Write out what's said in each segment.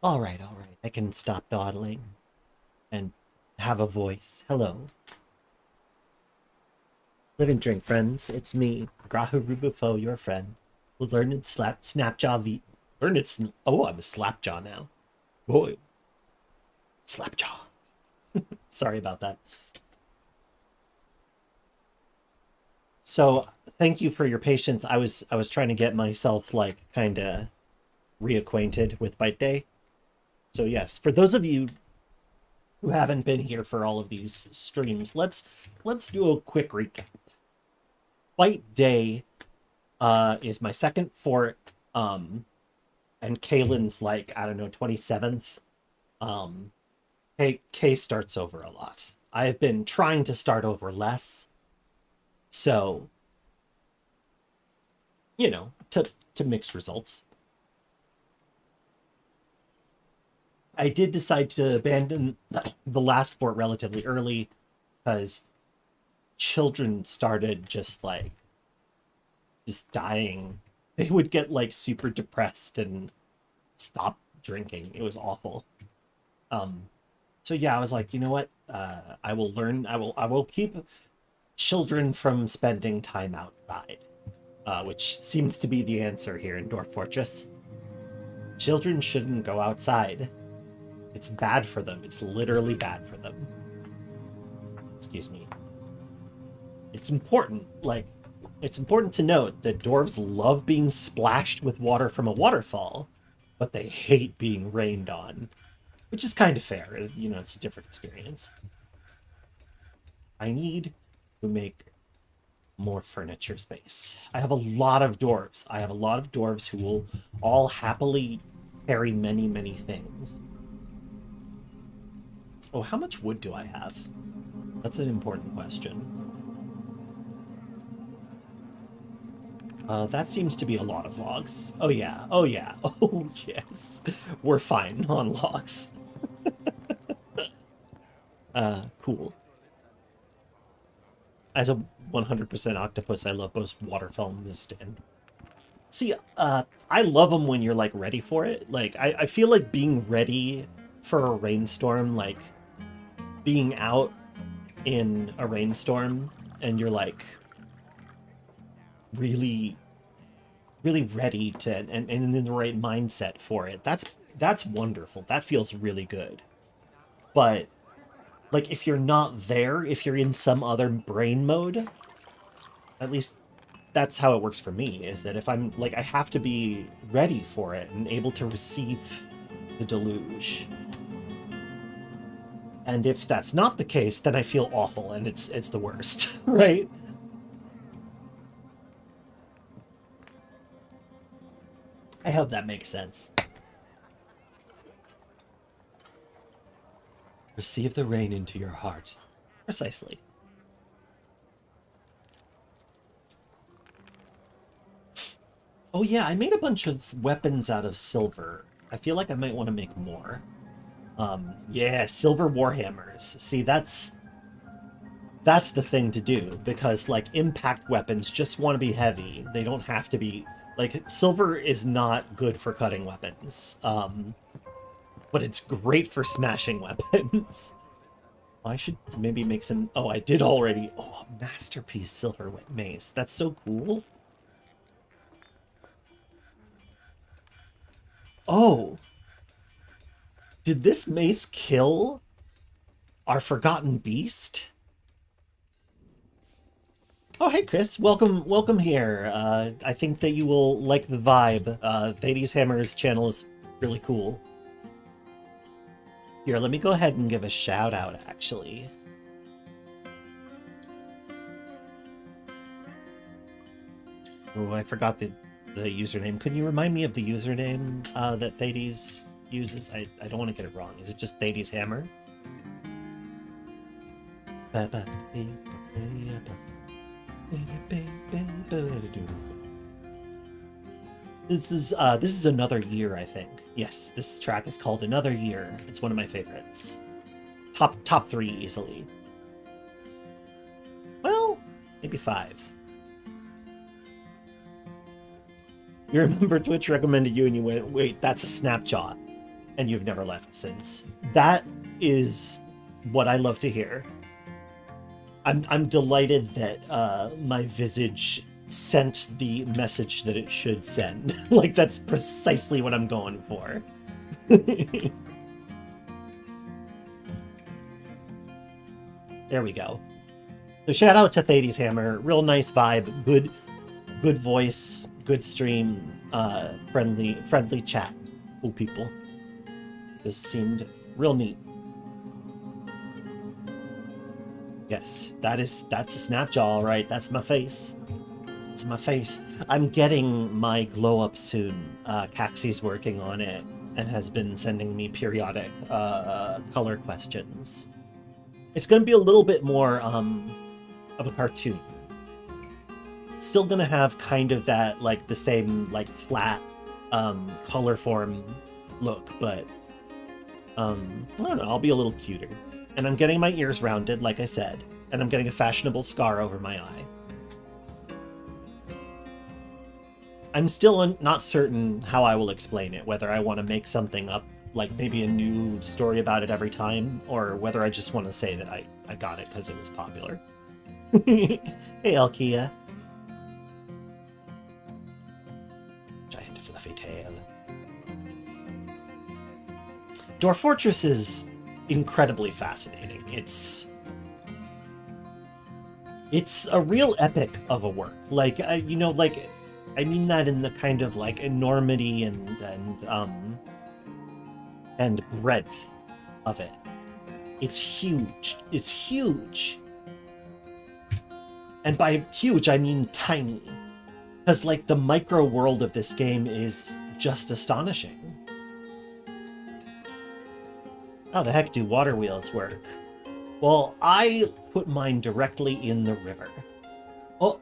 All right, all right. I can stop dawdling and have a voice. Hello. Live and drink, friends. It's me, Grahu-Rubufo, your friend. We'll learn and snapjaw learn it. Oh, I'm a slapjaw now. Boy, slapjaw. Sorry about that. So, thank you for your patience. I was trying to get myself like kind of reacquainted with Biteday. So yes, for those of you who haven't been here for all of these streams, let's do a quick recap. Fight Day is my second fort, and Kaylin's like, I don't know, 27th. Um, Kay starts over a lot. I've been trying to start over less, so to mix results. I did decide to abandon the last fort relatively early because children started just dying. They would get like super depressed and stop drinking. It was awful. Um, so yeah, I was like, you know what? I will learn. I will keep children from spending time outside, which seems to be the answer here in Dwarf Fortress. Children shouldn't go outside. It's bad for them. It's literally bad for them. Excuse me. It's important. It's important to note that dwarves love being splashed with water from a waterfall, but they hate being rained on, which is kind of fair. It's a different experience. I need to make more furniture space. I have a lot of dwarves. I have a lot of dwarves who will all happily carry many, many things. Oh, how much wood do I have? That's an important question. That seems to be a lot of logs. Oh yeah, oh yeah, oh yes. We're fine on logs. Cool. As a 100% octopus, I love both waterfowl mist and... See, I love them when you're, like, ready for it. Like, I feel like being ready for a rainstorm, like, being out in a rainstorm, and you're, like, really really ready to and in the right mindset for it. That's wonderful. That feels really good. But like if you're not there, if you're in some other brain mode, at least that's how it works for me, is that if I'm like I have to be ready for it and able to receive the deluge. And if that's not the case, then I feel awful and it's the worst, right? I hope that makes sense. Receive the rain into your heart. Precisely. Oh yeah, I made a bunch of weapons out of silver. I feel like I might want to make more. Yeah, silver warhammers. See, that's the thing to do, because like impact weapons just want to be heavy. They don't have to be like silver is not good for cutting weapons. But it's great for smashing weapons. I should maybe make some... Oh, I did already. Oh, a masterpiece silver mace. That's so cool. Oh, did this mace kill our forgotten beast? Oh, hey, Chris. Welcome here. I think that you will like the vibe. Thades Hammer's channel is really cool. Here, let me go ahead and give a shout out, actually. Oh, I forgot the username. Could you remind me of the username that Thades uses? I don't want to get it wrong. Is it just Thades Hammer? This is Another Year, I think. Yes, this track is called Another Year. It's one of my favorites. Top 3 easily. Well, maybe 5. You remember Twitch recommended you and you went, wait, that's a Snapjaw. and you've never left since. That is what I love to hear. I'm delighted that my visage sent the message that it should send. Like, that's precisely what I'm going for. There we go. So shout out to Thades Hammer. Real nice vibe. Good voice. Good stream. Friendly chat. Cool people. Just seemed real neat. Yes, that's a Snapjaw, all right. That's my face. It's my face. I'm getting my glow up soon. Caxie's working on it and has been sending me periodic color questions. It's going to be a little bit more of a cartoon. Still going to have kind of that, like, the same, like, flat color form look, but I don't know, I'll be a little cuter. And I'm getting my ears rounded, like I said, and I'm getting a fashionable scar over my eye. I'm still not certain how I will explain it, whether I want to make something up, like maybe a new story about it every time, or whether I just want to say that I got it because it was popular. Hey, Alkia. Giant fluffy tail. Dwarf Fortress is incredibly fascinating. It's a real epic of a work. Like, you know, like, I mean that in the kind of like enormity and breadth of it. It's huge. It's huge. And by huge, I mean tiny. Because, like, the micro world of this game is just astonishing. How the heck do water wheels work? Well, I put mine directly in the river. Oh,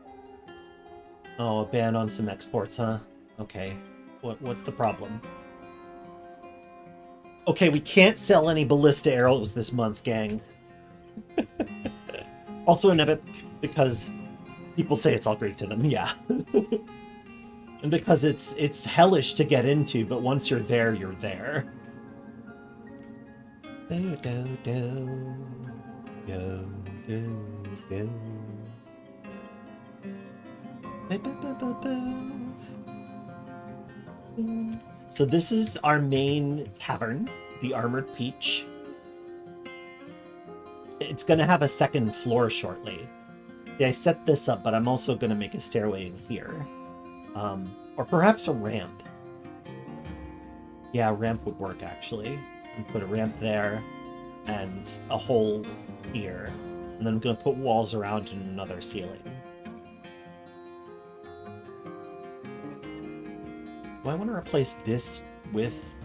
a ban on some exports, huh? Okay. What's the problem? Okay, we can't sell any ballista arrows this month, gang. Also an epic because people say it's all great to them, yeah. And because it's hellish to get into, but once you're there, you're there. Do, do, do. Do, do, do. So this is our main tavern, the Armored Peach. It's going to have a second floor shortly. Yeah, I set this up, but I'm also going to make a stairway in here. Or perhaps a ramp. Yeah, a ramp would work, actually. And put a ramp there, and a hole here. And then I'm going to put walls around and another ceiling. Do I want to replace this with...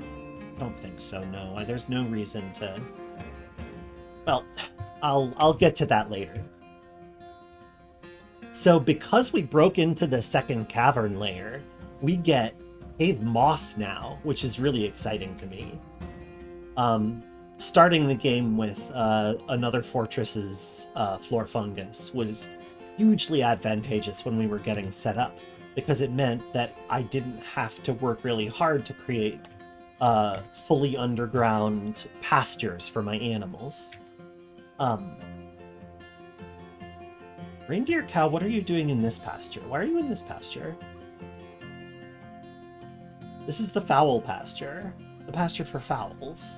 I don't think so, no. There's no reason to... Well, I'll get to that later. So because we broke into the second cavern layer, we get cave moss now, which is really exciting to me. Starting the game with another fortress's floor fungus was hugely advantageous when we were getting set up, because it meant that I didn't have to work really hard to create fully underground pastures for my animals. Reindeer cow, what are you doing in this pasture? Why are you in this pasture? This is the fowl pasture. The pasture for fowls.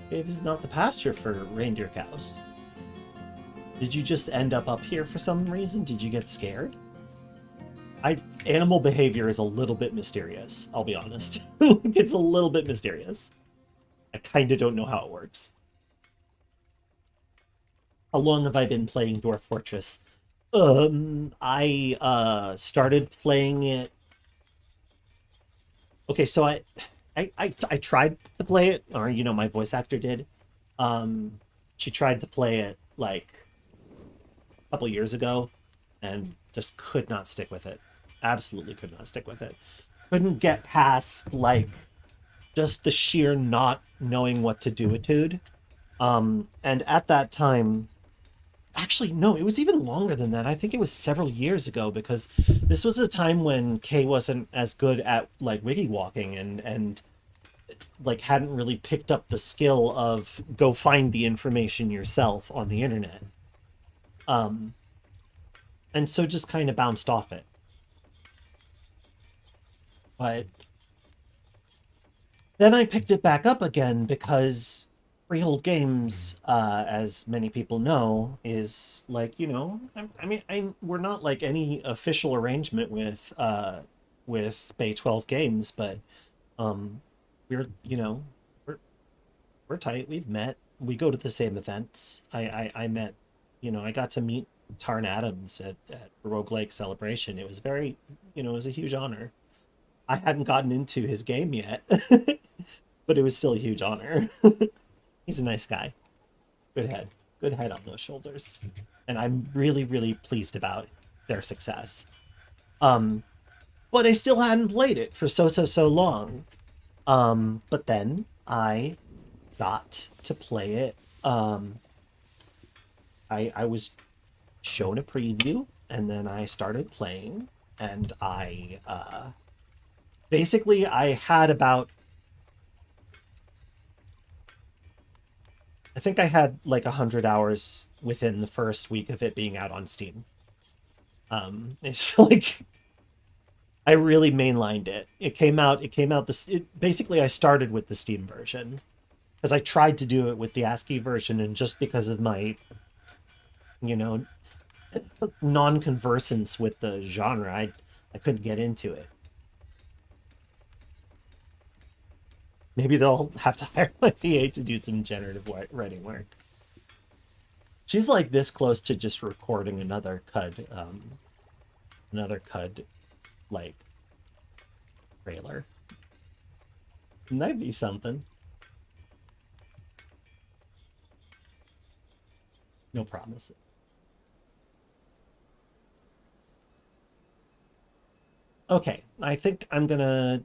It is not the pasture for reindeer cows. Did you just end up here for some reason? Did you get scared? Animal behavior is a little bit mysterious, I'll be honest. It's a little bit mysterious. I kind of don't know how it works. How long have I been playing Dwarf Fortress? I started playing it... Okay, so I tried to play it, or, you know, my voice actor did. She tried to play it, like, a couple years ago, and just could not stick with it. Absolutely could not stick with it. Couldn't get past, like, just the sheer not knowing what to do-itude. And at that time, Actually, no, it was even longer than that. I think it was several years ago because this was a time when Kay wasn't as good at like wiki walking and like hadn't really picked up the skill of go find the information yourself on the internet. Um, and so just kind of bounced off it. But then I picked it back up again because freehold games, as many people know, is like, I mean, we're not like any official arrangement with Bay 12 Games, but um, we're, we're we're tight. We've met. We go to the same events. I met, I got to meet Tarn Adams at Rogue Lake Celebration. It was very, it was a huge honor. I hadn't gotten into his game yet, but it was still a huge honor. He's a nice guy. Good head on those shoulders. And I'm really, really pleased about their success. Um, but I still hadn't played it for so long. But then I got to play it. I was shown a preview, and then I started playing, and basically I had about, I think I had like 100 hours within the first week of it being out on Steam. It's like I really mainlined it. Basically I started with the Steam version because I tried to do it with the ASCII version, and just because of my, you know, non-conversance with the genre, I couldn't get into it. Maybe they'll have to hire my VA to do some generative writing work. She's like this close to just recording another CUD like trailer. Wouldn't that be something? No promises. Okay, I think I'm gonna,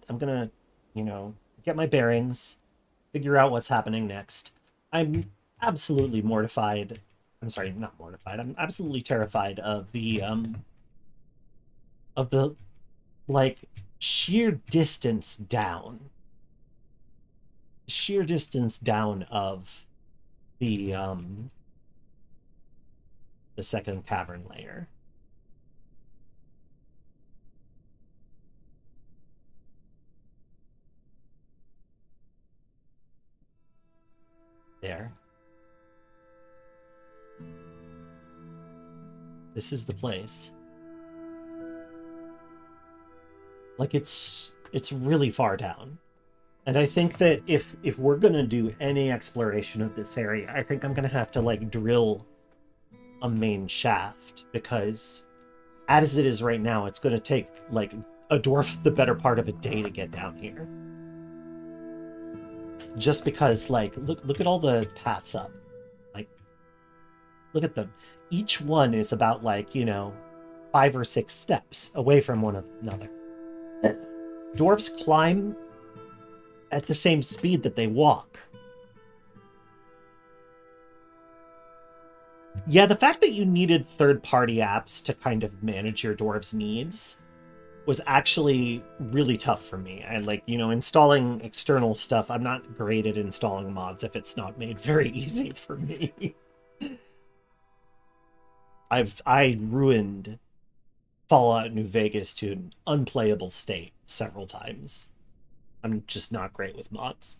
get my bearings, figure out what's happening next. I'm absolutely mortified. I'm sorry, not mortified. I'm absolutely terrified of the like sheer distance down. Sheer distance down of the second cavern layer. There. This is the place. Like it's really far down. And I think that if we're gonna do any exploration of this area, I think I'm gonna have to like drill a main shaft, because as it is right now, it's gonna take like a dwarf the better part of a day to get down here. Just because, like, look at all the paths up. Like, look at them. Each one is about like, 5 or 6 steps away from one another. Dwarves climb at the same speed that they walk. Yeah, the fact that you needed third-party apps to kind of manage your dwarves' needs was actually really tough for me. I like, installing external stuff. I'm not great at installing mods if it's not made very easy for me. I ruined Fallout New Vegas to an unplayable state several times. I'm just not great with mods.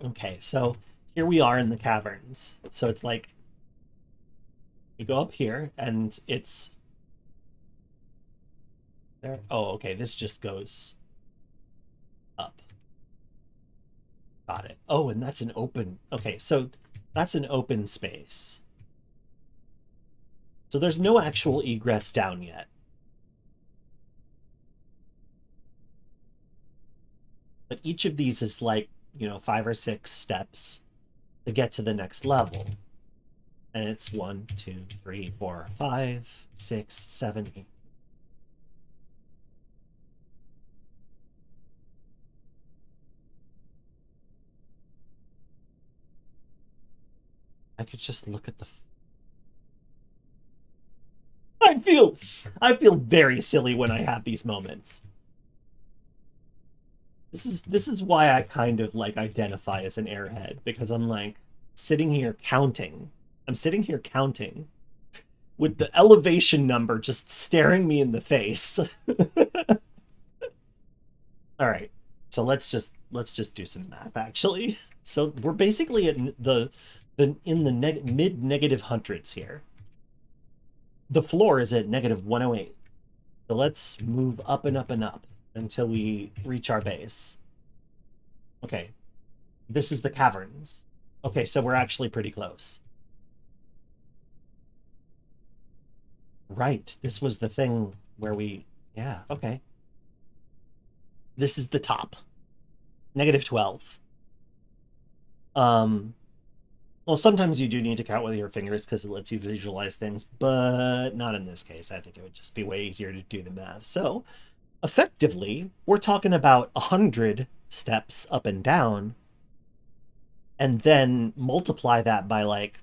Okay, so here we are in the caverns. So it's like you go up here and it's there. Oh, okay, this just goes up. Got it. Oh, and that's an open. Okay, so that's an open space. So there's no actual egress down yet. But each of these is like, 5 or 6 steps to get to the next level. And it's 1, 2, 3, 4, 5, 6, 7, 8. I could just look at the... I feel very silly when I have these moments. This is why I kind of like identify as an airhead, because I'm like sitting here counting. I'm sitting here counting with the elevation number just staring me in the face. All right. So let's just do some math actually. So we're basically at the mid negative hundreds here. The floor is at negative 108. So let's move up and up and up until we reach our base. Okay. This is the caverns. Okay, so we're actually pretty close. Right. This was the thing where we... Yeah, okay. This is the top. Negative 12. Well, sometimes you do need to count with your fingers because it lets you visualize things, but not in this case. I think it would just be way easier to do the math. So, effectively, we're talking about 100 steps up and down, and then multiply that by, like,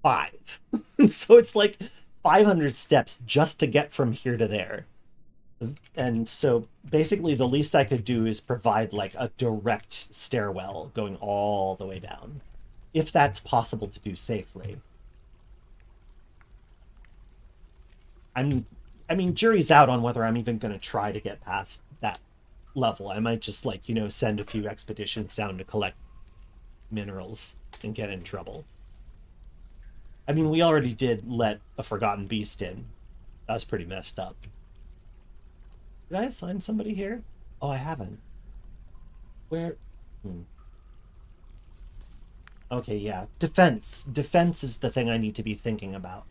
5. So it's like 500 steps just to get from here to there. And so, basically, the least I could do is provide, like, a direct stairwell going all the way down. If that's possible to do safely. I mean, jury's out on whether I'm even going to try to get past that level. I might just, like, you know, send a few expeditions down to collect minerals and get in trouble. I mean, we already did let a forgotten beast in. That was pretty messed up. Did I assign somebody here? Oh, I haven't. Where? Okay, yeah. Defense. Defense is the thing I need to be thinking about.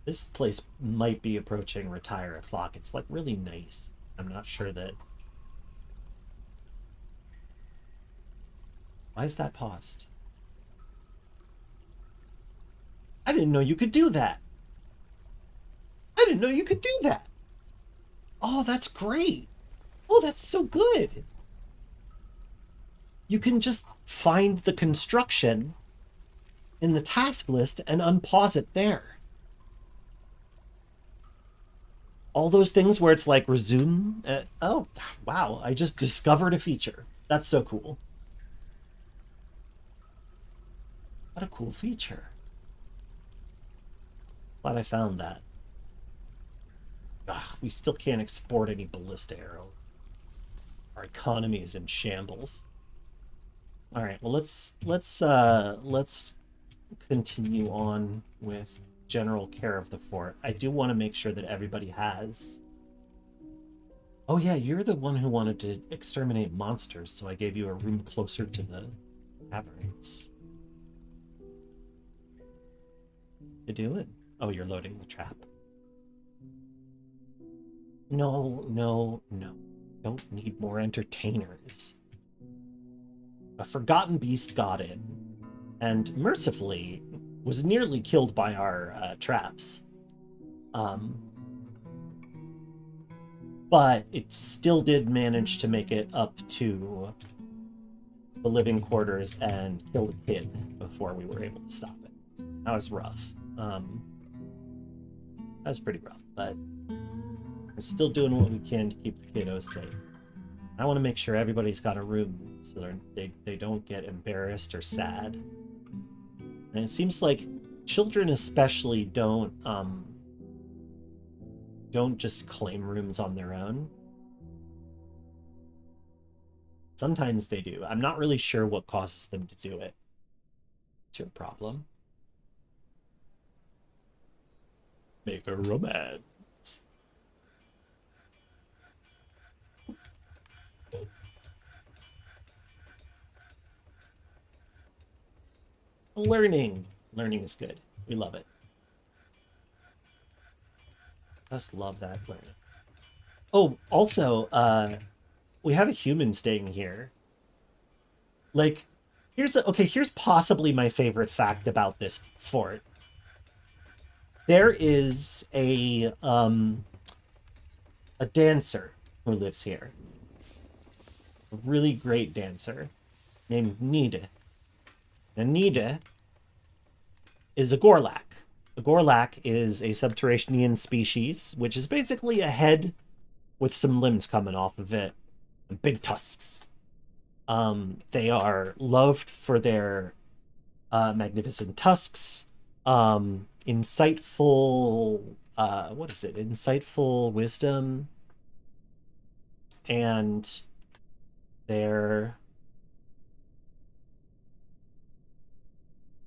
This place might be approaching retire o'clock. It's, like, really nice. I'm not sure that... Why is that paused? I didn't know you could do that. I didn't know you could do that. Oh, that's great. Oh, that's so good. You can just find the construction in the task list and unpause it there. All those things where it's like resume. Oh, wow. I just discovered a feature. That's so cool. What a cool feature. Glad I found that. Ugh, we still can't export any ballista arrow. Our economy is in shambles. All right, well let's continue on with general care of the fort. I do want to make sure that everybody has. Oh yeah, you're the one who wanted to exterminate monsters, so I gave you a room closer to the caverns. You doing? Oh, you're loading the trap. No. Don't need more entertainers. A forgotten beast got in, and mercifully was nearly killed by our traps. But it still did manage to make it up to the living quarters and kill the kid before we were able to stop it. That was rough. That was pretty rough, but we're still doing what we can to keep the kiddos safe. I want to make sure everybody's got a room so they don't get embarrassed or sad. And it seems like children especially don't just claim rooms on their own. Sometimes they do. I'm not really sure what causes them to do it. It's your problem. Make a romance. Learning is good. We love it. Just love that learning. Oh, also, we have a human staying here. Like, here's possibly my favorite fact about this fort. There is a a dancer who lives here. A really great dancer named Nida. Now, Nida is a Gorlak. A Gorlak is a subterranean species, which is basically a head with some limbs coming off of it and big tusks. They are loved for their magnificent tusks, insightful, what is it? Insightful wisdom, and their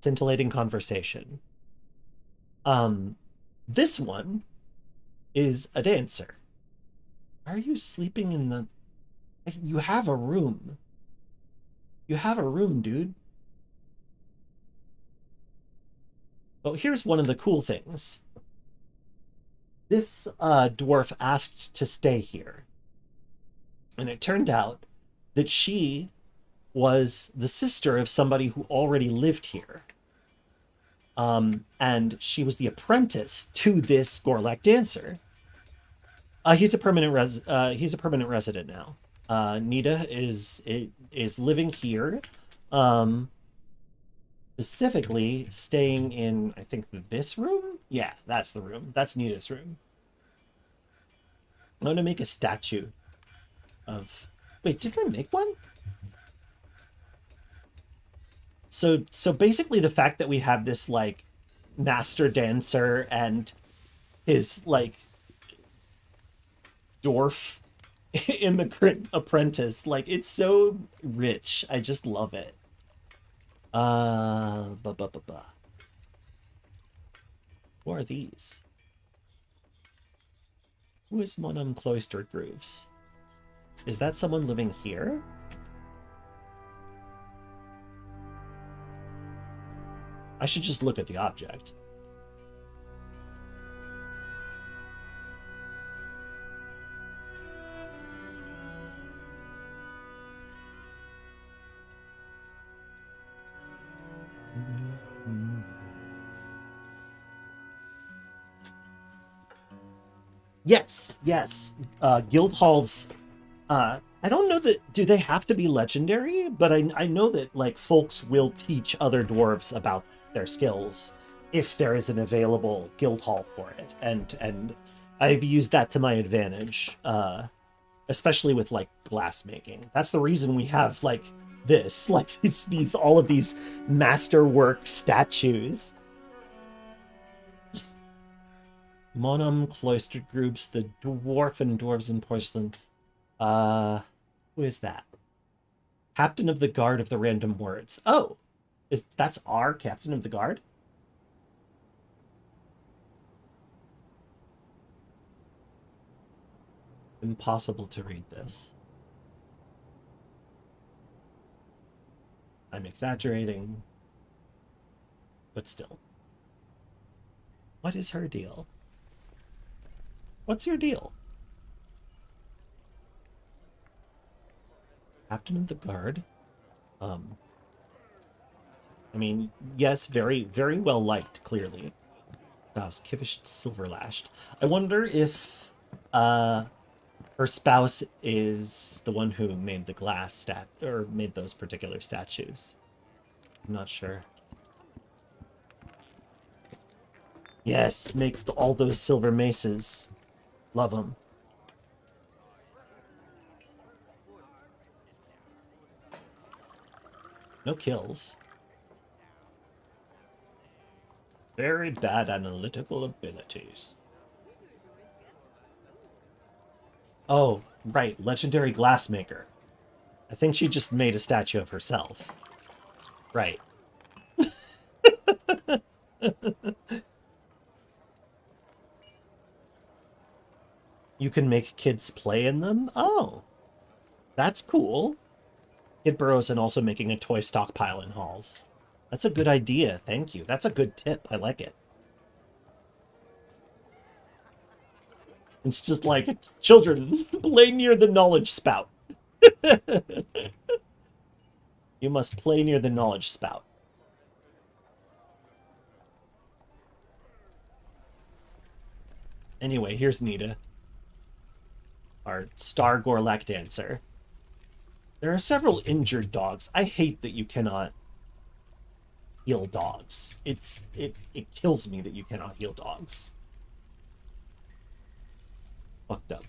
scintillating conversation. This one is a dancer. Are you sleeping in the... You have a room. You have a room, dude. Oh, here's one of the cool things. This dwarf asked to stay here. And it turned out that she was the sister of somebody who already lived here. And she was the apprentice to this Gorlak dancer. He's a permanent resident now. Nida is living here. Specifically staying in, I think, this room? Yeah, that's the room. That's Nida's room. I'm gonna make a statue of... Wait, didn't I make one? So basically the fact that we have this, like, master dancer and his, like, dwarf immigrant apprentice, like, it's so rich. I just love it. Who are these? Who is Monum Cloistered Grooves? Is that someone living here? I should just look at the object. Yes, yes. Guild halls. I don't know that. Do they have to be legendary? But I know that, like, folks will teach other dwarves about their skills if there is an available guild hall for it, and I've used that to my advantage, especially with, like, glass making. That's the reason we have, like, this, like, these all of these masterwork statues. Monum Cloistered Groups, the Dwarfin Dwarves in Porcelain. Who is that? Captain of the Guard of the Random Words. Oh, that's our Captain of the Guard? Impossible to read this. I'm exaggerating, but still. What is her deal? What's your deal? Captain of the Guard? I mean, yes, very, very well liked, clearly. Spouse, Kivish Silverlashed. I wonder if her spouse is the one who made the glass or made those particular statues. I'm not sure. Yes, make all those silver maces. Love them. No kills. Very bad analytical abilities. Oh, right, legendary glassmaker. I think she just made a statue of herself. Right. You can make kids play in them? Oh, that's cool. Kid Burrows and also making a toy stockpile in halls. That's a good idea. Thank you. That's a good tip. I like it. It's just like, children, play near the knowledge spout. You must play near the knowledge spout. Anyway, here's Nida. our star Gorlak dancer. There are several injured dogs. I hate that you cannot heal dogs. It kills me that you cannot heal dogs. Fucked up.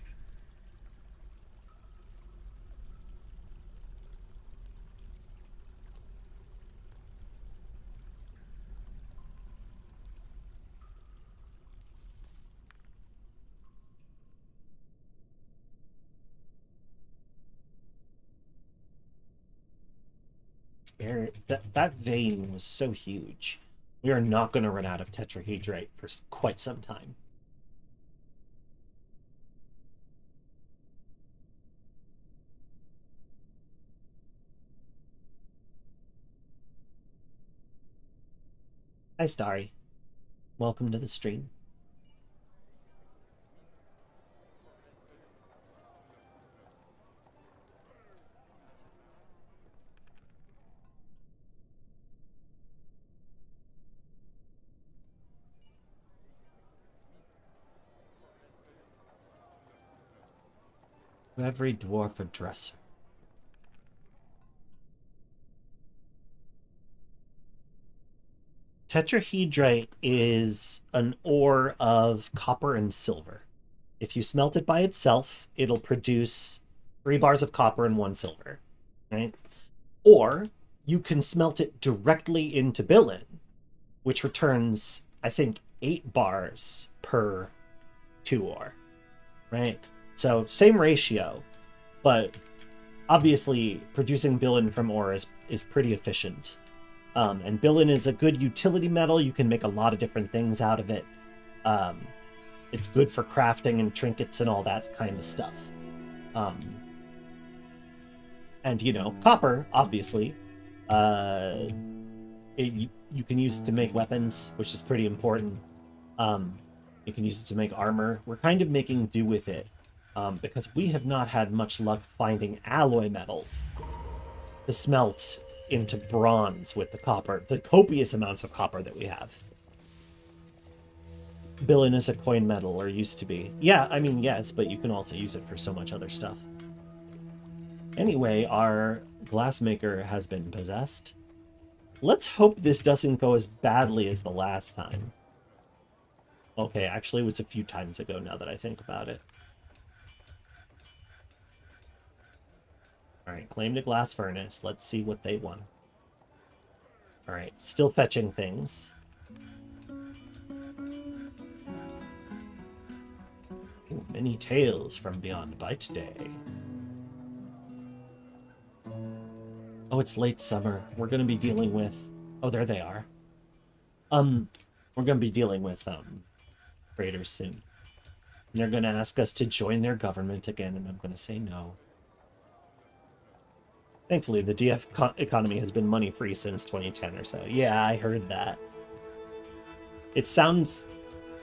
That vein was so huge. We are not going to run out of tetrahedrite for quite some time. Hi, Starry. Welcome to the stream. Every dwarf a dresser. Tetrahedrite is an ore of copper and silver. If you smelt it by itself, it'll produce 3 bars of copper and 1 silver, right? Or you can smelt it directly into Billin, which returns, I think, 8 bars per 2 ore, right? So same ratio, but obviously producing Billin from ore is pretty efficient. And Billin is a good utility metal. You can make a lot of different things out of it. It's good for crafting and trinkets and all that kind of stuff. And, you know, copper, obviously. You can use it to make weapons, which is pretty important. You can use it to make armor. We're kind of making do with it, because we have not had much luck finding alloy metals to smelt into bronze with the copper, the copious amounts of copper that we have. Billin is a coin metal, or used to be. Yeah, I mean, yes, but you can also use it for so much other stuff. Anyway, our glassmaker has been possessed. Let's hope this doesn't go as badly as the last time. Okay, actually it was a few times ago now that I think about it. Alright, claim to glass furnace. Let's see what they want. Alright, still fetching things. Ooh, many tales from beyond Biteday. Oh, it's late summer. We're going to be dealing with... Oh, there they are. We're going to be dealing with, raiders soon. And they're going to ask us to join their government again, and I'm going to say no. Thankfully, the DF economy has been money-free since 2010 or so. Yeah, I heard that. It sounds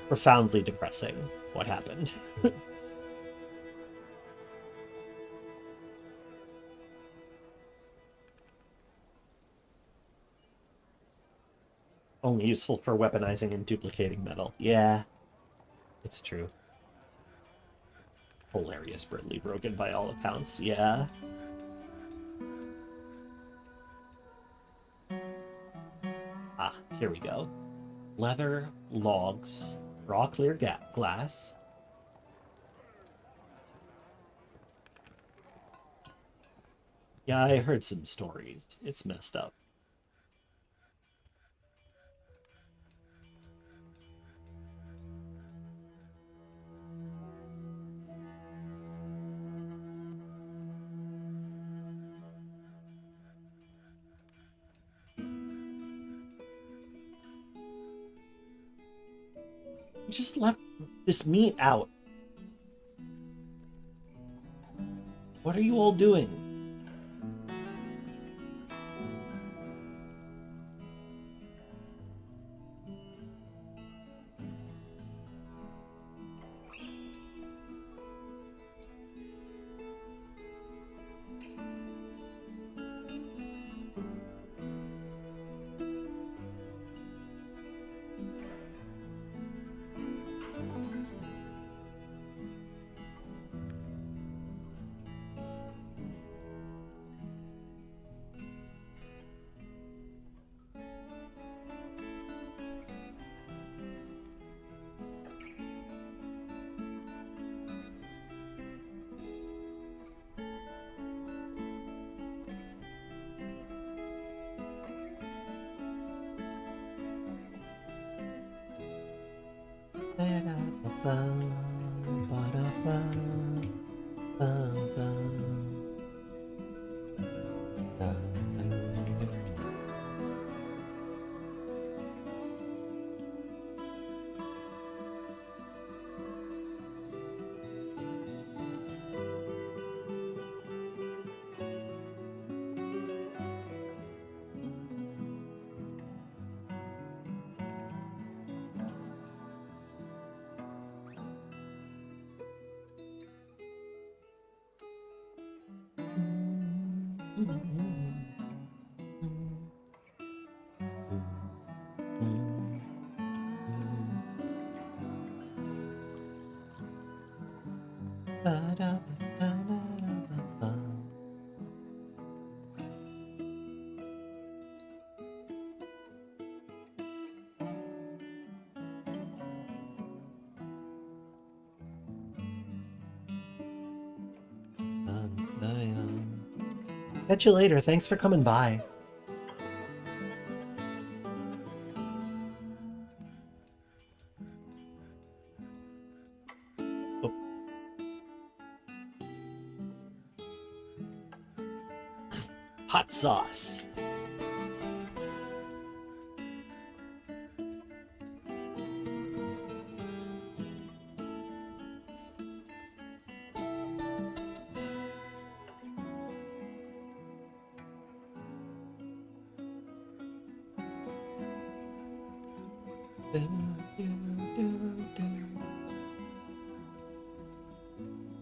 profoundly depressing, what happened. Only useful for weaponizing and duplicating metal. Yeah, it's true. Hilariously broken by all accounts, yeah. Ah, here we go. Leather, logs, raw clear glass. Yeah, I heard some stories. It's messed up. You just left this meat out. What are you all doing? Catch you later. Thanks for coming by. Oh. Hot sauce.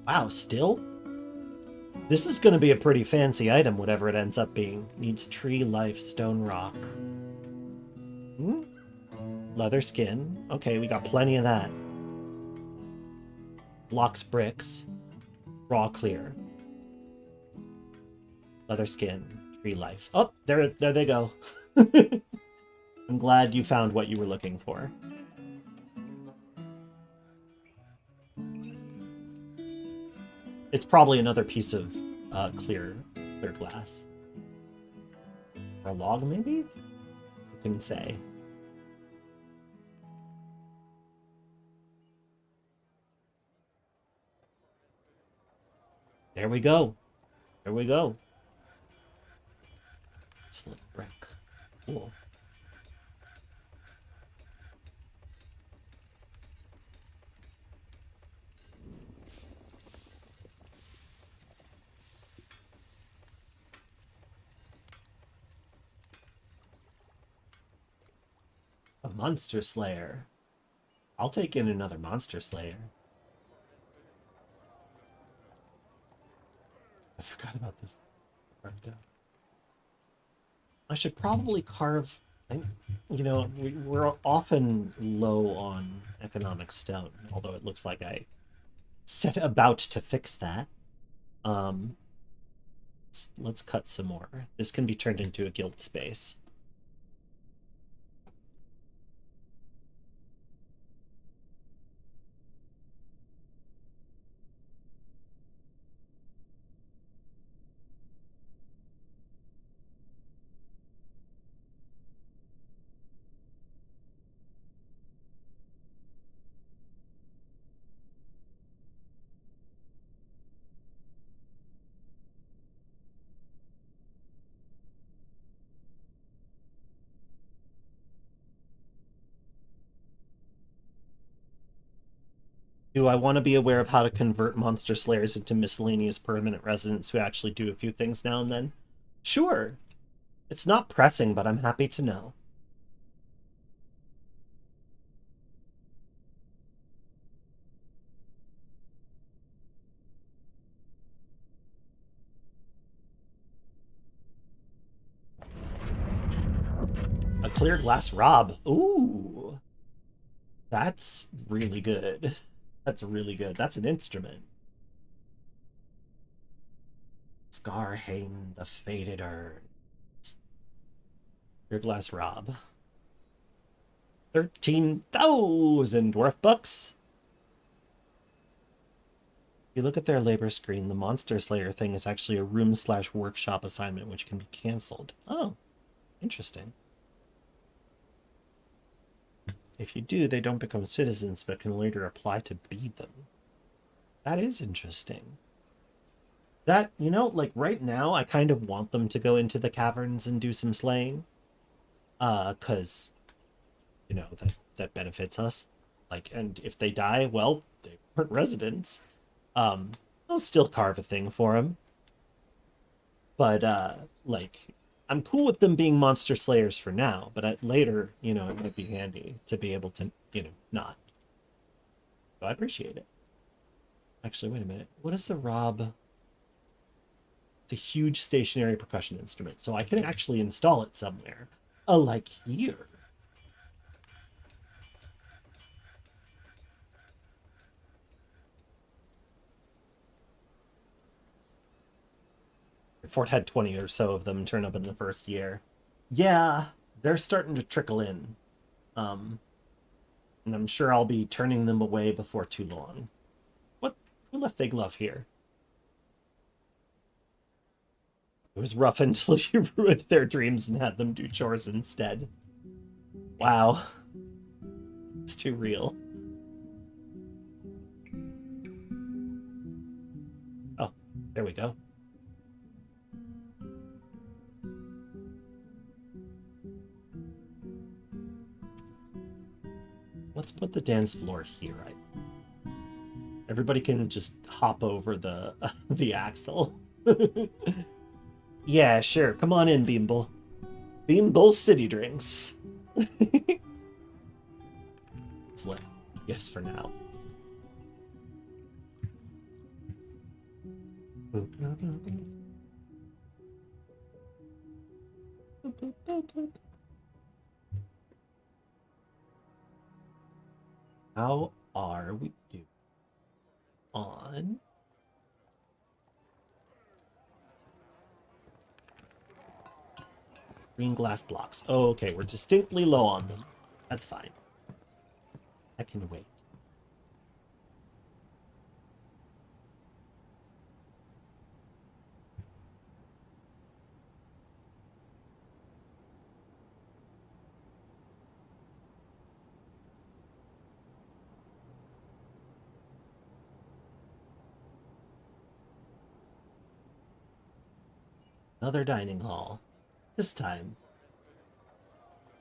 Wow, still? This is going to be a pretty fancy item, whatever it ends up being. Needs tree life, stone rock. Leather skin. Okay, we got plenty of that. Blocks bricks. Raw clear. Leather skin. Tree life. Oh, there they go. I'm glad you found what you were looking for. It's probably another piece of clear glass. Or a log, maybe? You can say. There we go. There we go. Excellent brick. Cool. A monster slayer. I'll take in another monster slayer. I forgot about this. I should probably carve... You know, we're often low on economic stone, although it looks like I set about to fix that. Let's cut some more. This can be turned into a guild space. Do I want to be aware of how to convert monster slayers into miscellaneous permanent residents who actually do a few things now and then? Sure. It's not pressing, but I'm happy to know. A clear glass rob. Ooh. That's really good. That's really good. That's an instrument. Scarhaim, the Faded Urn. Clear glass rob. 13,000 dwarf bucks. If you look at their labor screen, the Monster Slayer thing is actually a room/workshop assignment which can be canceled. Oh, interesting. If you do, they don't become citizens, but can later apply to be them. That is interesting. That, you know, like right now, I kind of want them to go into the caverns and do some slaying. 'Cause, you know, that benefits us. Like, and if they die, well, they weren't residents. I'll still carve a thing for them. But, like, I'm cool with them being monster slayers for now, but later, you know, it might be handy to be able to, you know, not. So I appreciate it. Actually, wait a minute. What is the Rob? It's a huge stationary percussion instrument, so I can actually install it somewhere. Oh, like here. Fort had 20 or so of them turn up in the first year. Yeah, they're starting to trickle in. And I'm sure I'll be turning them away before too long. What? Who left Big Love here? It was rough until you ruined their dreams and had them do chores instead. Wow. It's too real. Oh, there we go. Let's put the dance floor here. Everybody can just hop over the the axle. Yeah, sure. Come on in, Beamble. Beamble City Drinks. It's lit. Yes, for now. How are we doing on green glass blocks? Oh, okay, we're distinctly low on them. That's fine. I can wait. Another dining hall. This time,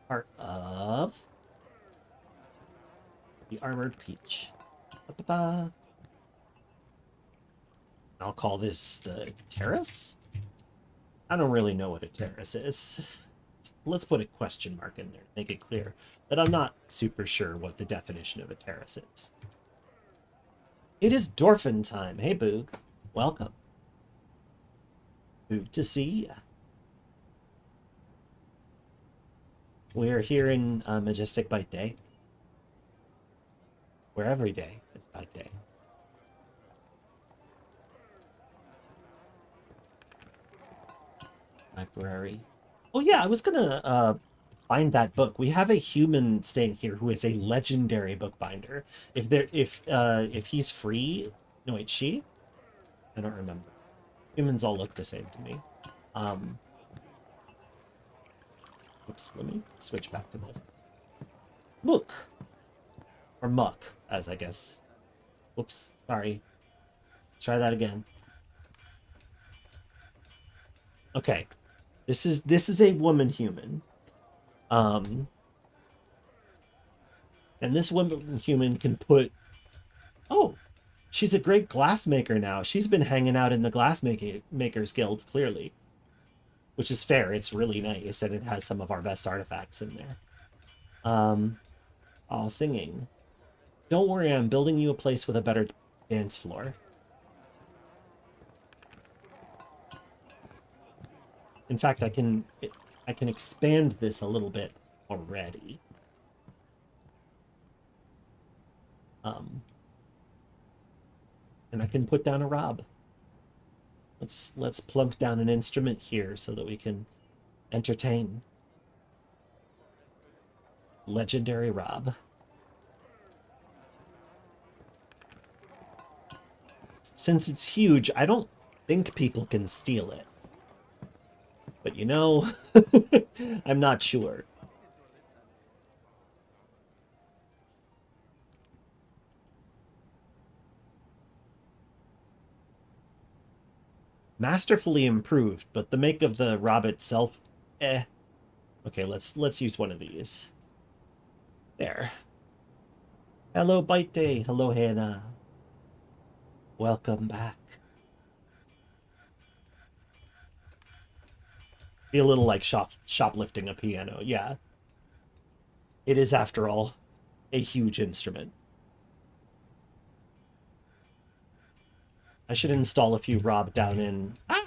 part of the Armored Peach. Ba-ba-ba. I'll call this the terrace? I don't really know what a terrace is. Let's put a question mark in there to make it clear that I'm not super sure what the definition of a terrace is. It is Dorfin time. Hey, Boog. Welcome. Boog to see ya. We're here in Majestic Biteday, where every day is Biteday. Library. Oh yeah, I was gonna find that book. We have a human staying here who is a legendary bookbinder. If he's free, no wait, she? I don't remember. Humans all look the same to me. Oops, let me switch back to this. Mook. Or muck, as I guess. Whoops, sorry. Try that again. Okay. This is a woman human. And this woman human can put... Oh, she's a great glassmaker now. She's been hanging out in the Glassmakers Guild, clearly. Which is fair. It's really nice, and it has some of our best artifacts in there. Oh, singing. Don't worry, I'm building you a place with a better dance floor. In fact, I can expand this a little bit already. And I can put down a Rob. Let's plunk down an instrument here so that we can entertain. Legendary Rob. Since it's huge, I don't think people can steal it. But you know, I'm not sure. Masterfully improved, but the make of the Rob itself, eh. Okay, let's use one of these. There. Hello, Biteday. Hello, Hannah. Welcome back. Be a little like shoplifting a piano. Yeah. It is, after all, a huge instrument. I should install a few Rob down in... Ah!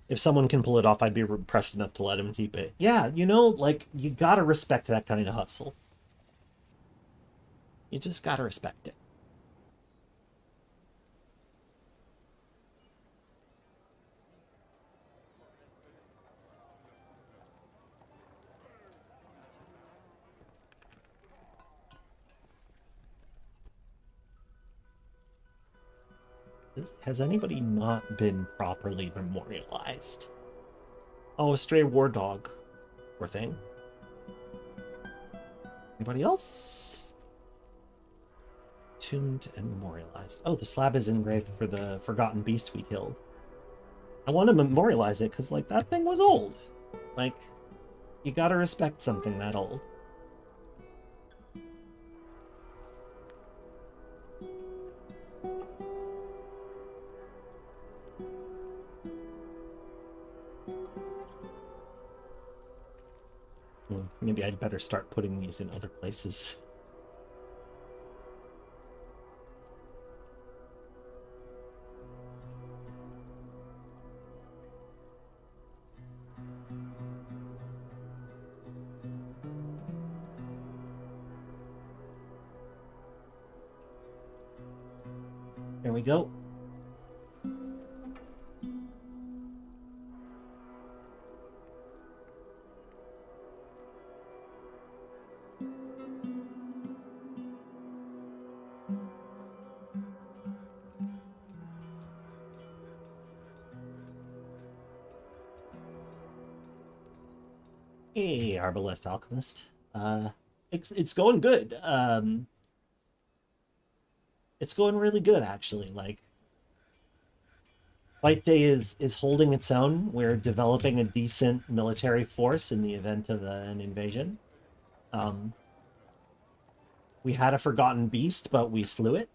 If someone can pull it off, I'd be impressed enough to let him keep it. Yeah, you know, like, you gotta respect that kind of hustle. You just gotta respect it. Has anybody not been properly memorialized? Oh, a stray war dog. Poor thing. Anybody else? Tombed and memorialized. Oh, the slab is engraved for the forgotten beast we killed. I want to memorialize it because, like, that thing was old. Like, you gotta respect something that old. Maybe I'd better start putting these in other places. There we go. Hey, Arbalest Alchemist. It's going good. It's going really good, actually. Like, Fight Day is holding its own. We're developing a decent military force in the event of an invasion. We had a forgotten beast, but we slew it.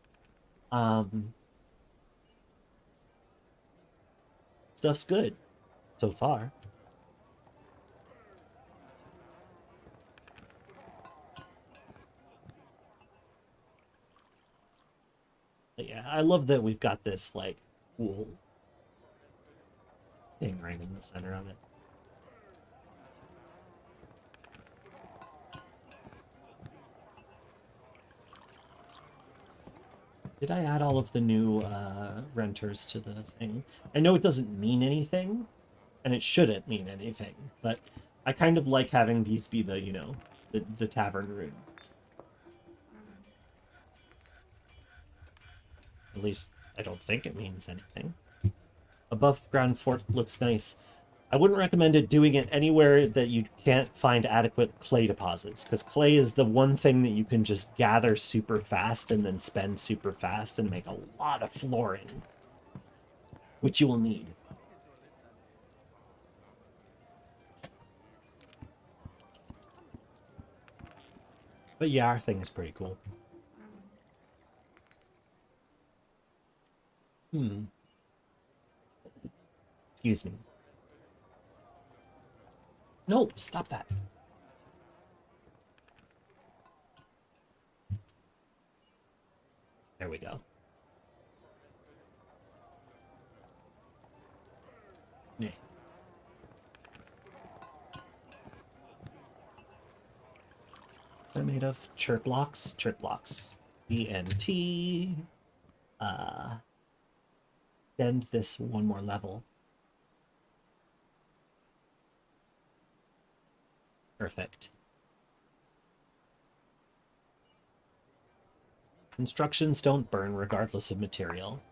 Stuff's good so far. But yeah, I love that we've got this, like, cool thing right in the center of it. Did I add all of the new renters to the thing? I know it doesn't mean anything, and it shouldn't mean anything, but I kind of like having these be the, you know, the tavern rooms. At least, I don't think it means anything. Above ground fort looks nice. I wouldn't recommend doing it anywhere that you can't find adequate clay deposits, because clay is the one thing that you can just gather super fast and then spend super fast and make a lot of flooring, which you will need. But yeah, our thing is pretty cool. Excuse me. No, stop that. There we go. Yeah. They're made of chert blocks. Chert blocks. ENT. Extend this one more level. Perfect. Instructions don't burn regardless of material.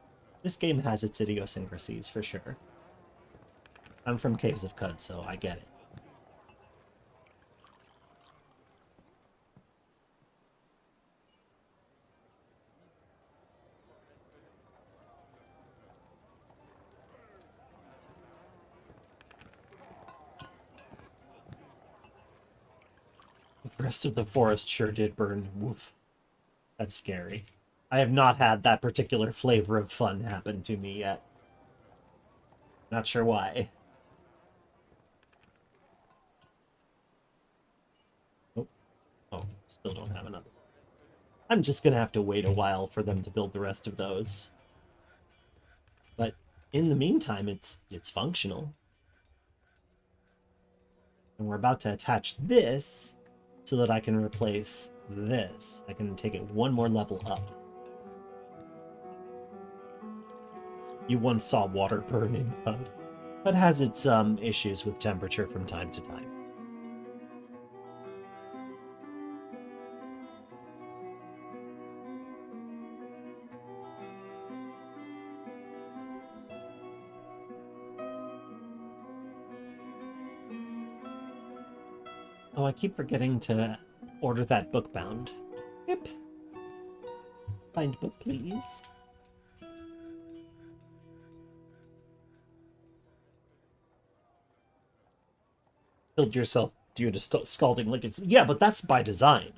This game has its idiosyncrasies, for sure. I'm from Caves of Cud, so I get it. The rest of the forest sure did burn. Woof. That's scary. I have not had that particular flavor of fun happen to me yet. Not sure why. Oh, oh, still don't have another. I'm just gonna have to wait a while for them to build the rest of those. But in the meantime, it's functional. And we're about to attach this so that I can replace this. I can take it one more level up. You once saw water burn in Cud. That has its issues with temperature from time to time. Oh, I keep forgetting to order that book bound. Yep. Find book, please. Killed yourself due to scalding liquids. Yeah, but that's by design.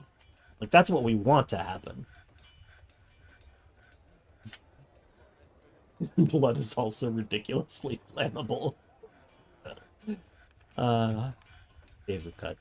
Like, that's what we want to happen. Blood is also ridiculously flammable. Dave's of cut.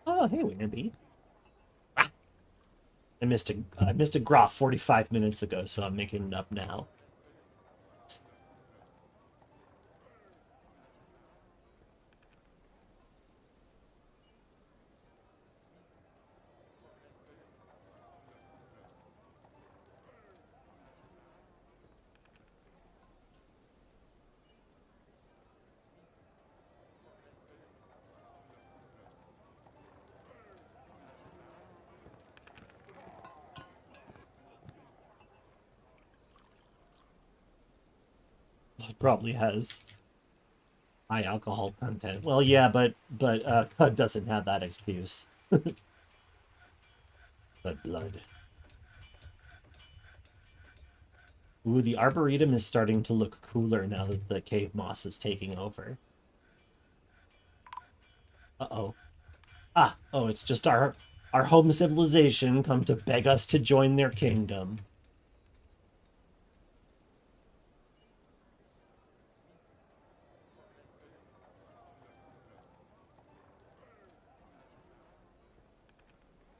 Oh, hey, Winnerbee. Ah! I missed a Groff 45 minutes ago, so I'm making it up now. It probably has high alcohol content. Well, yeah, but Cud doesn't have that excuse. But blood. Ooh, the Arboretum is starting to look cooler now that the cave moss is taking over. Uh-oh. Ah, oh, it's just our home civilization come to beg us to join their kingdom.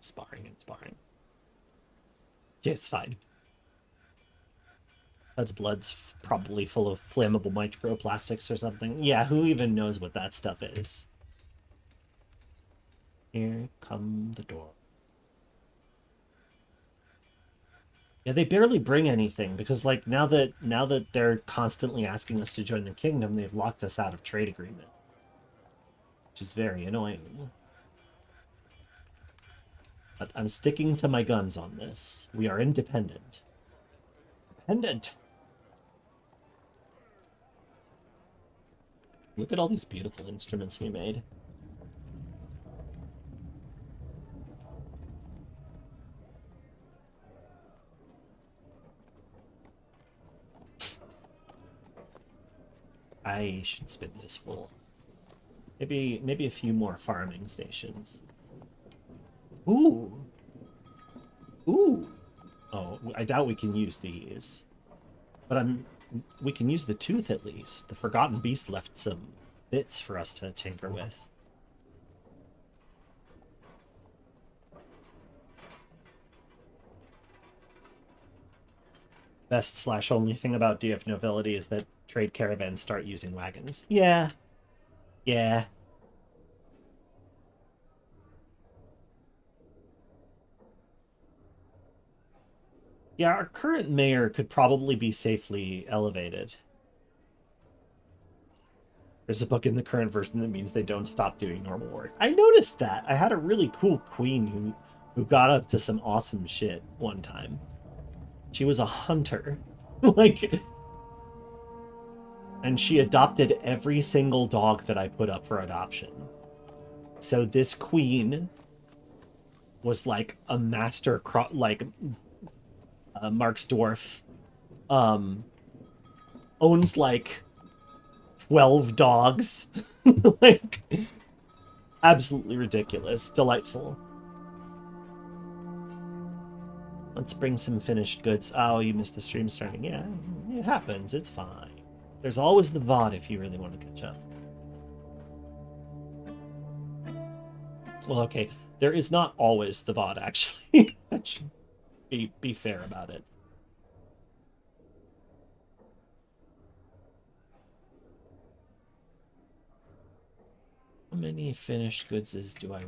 Sparring and sparring. Yeah, it's fine. That's blood's probably full of flammable microplastics or something. Yeah, who even knows what that stuff is? Here come the door. Yeah, they barely bring anything because, like, now that they're constantly asking us to join the kingdom, they've locked us out of trade agreement, which is very annoying. But I'm sticking to my guns on this. We are independent. Independent. Look at all these beautiful instruments we made. I should spin this wool. Maybe a few more farming stations. Ooh. Ooh. Oh, I doubt we can use these. But we can use the tooth at least. The Forgotten Beast left some bits for us to tinker with. Best/only thing about DF Nobility is that trade caravans start using wagons. Yeah. Yeah. Yeah, our current mayor could probably be safely elevated. There's a bug in the current version that means they don't stop doing normal work. I noticed that. I had a really cool queen who got up to some awesome shit one time. She was a hunter. Like, And she adopted every single dog that I put up for adoption. So this queen was like a master, Mark's dwarf, owns like 12 dogs. Like, absolutely ridiculous. Delightful. Let's bring some finished goods. Oh, you missed the stream starting. Yeah, it happens. It's fine. There's always the VOD if you really want to catch up. Well, okay. There is not always the VOD, actually. I should be fair about it. How many finished goods do I make?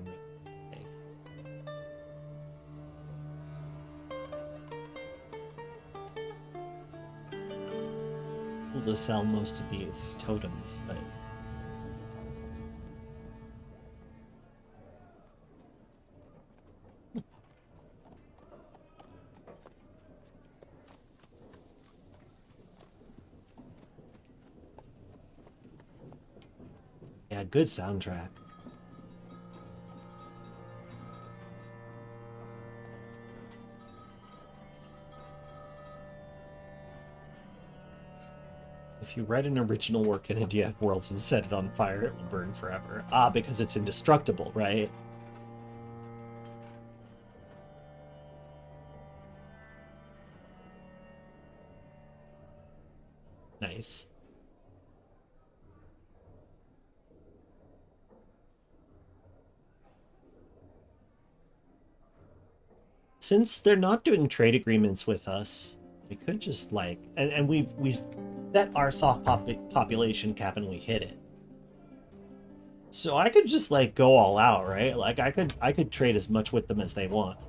To sell most of these totems, but yeah, good soundtrack. If you write an original work in a DF world and set it on fire, it will burn forever. Ah, because it's indestructible, right? Nice. Since they're not doing trade agreements with us, we could just like, and we set our soft population cap and we hit it. So I could just like go all out, right? Like I could trade as much with them as I want.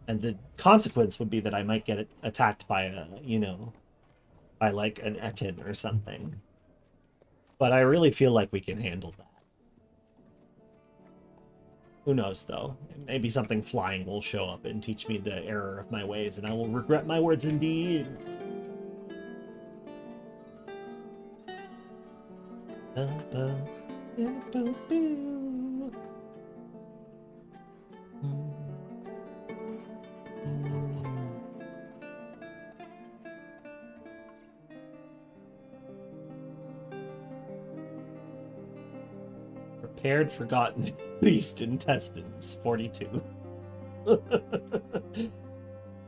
And the consequence would be that I might get attacked by a, by like an Etin or something. But I really feel like we can handle that. Who knows, though? Maybe something flying will show up and teach me the error of my ways, and I will regret my words and deeds. Prepared, forgotten, beast intestines, 42.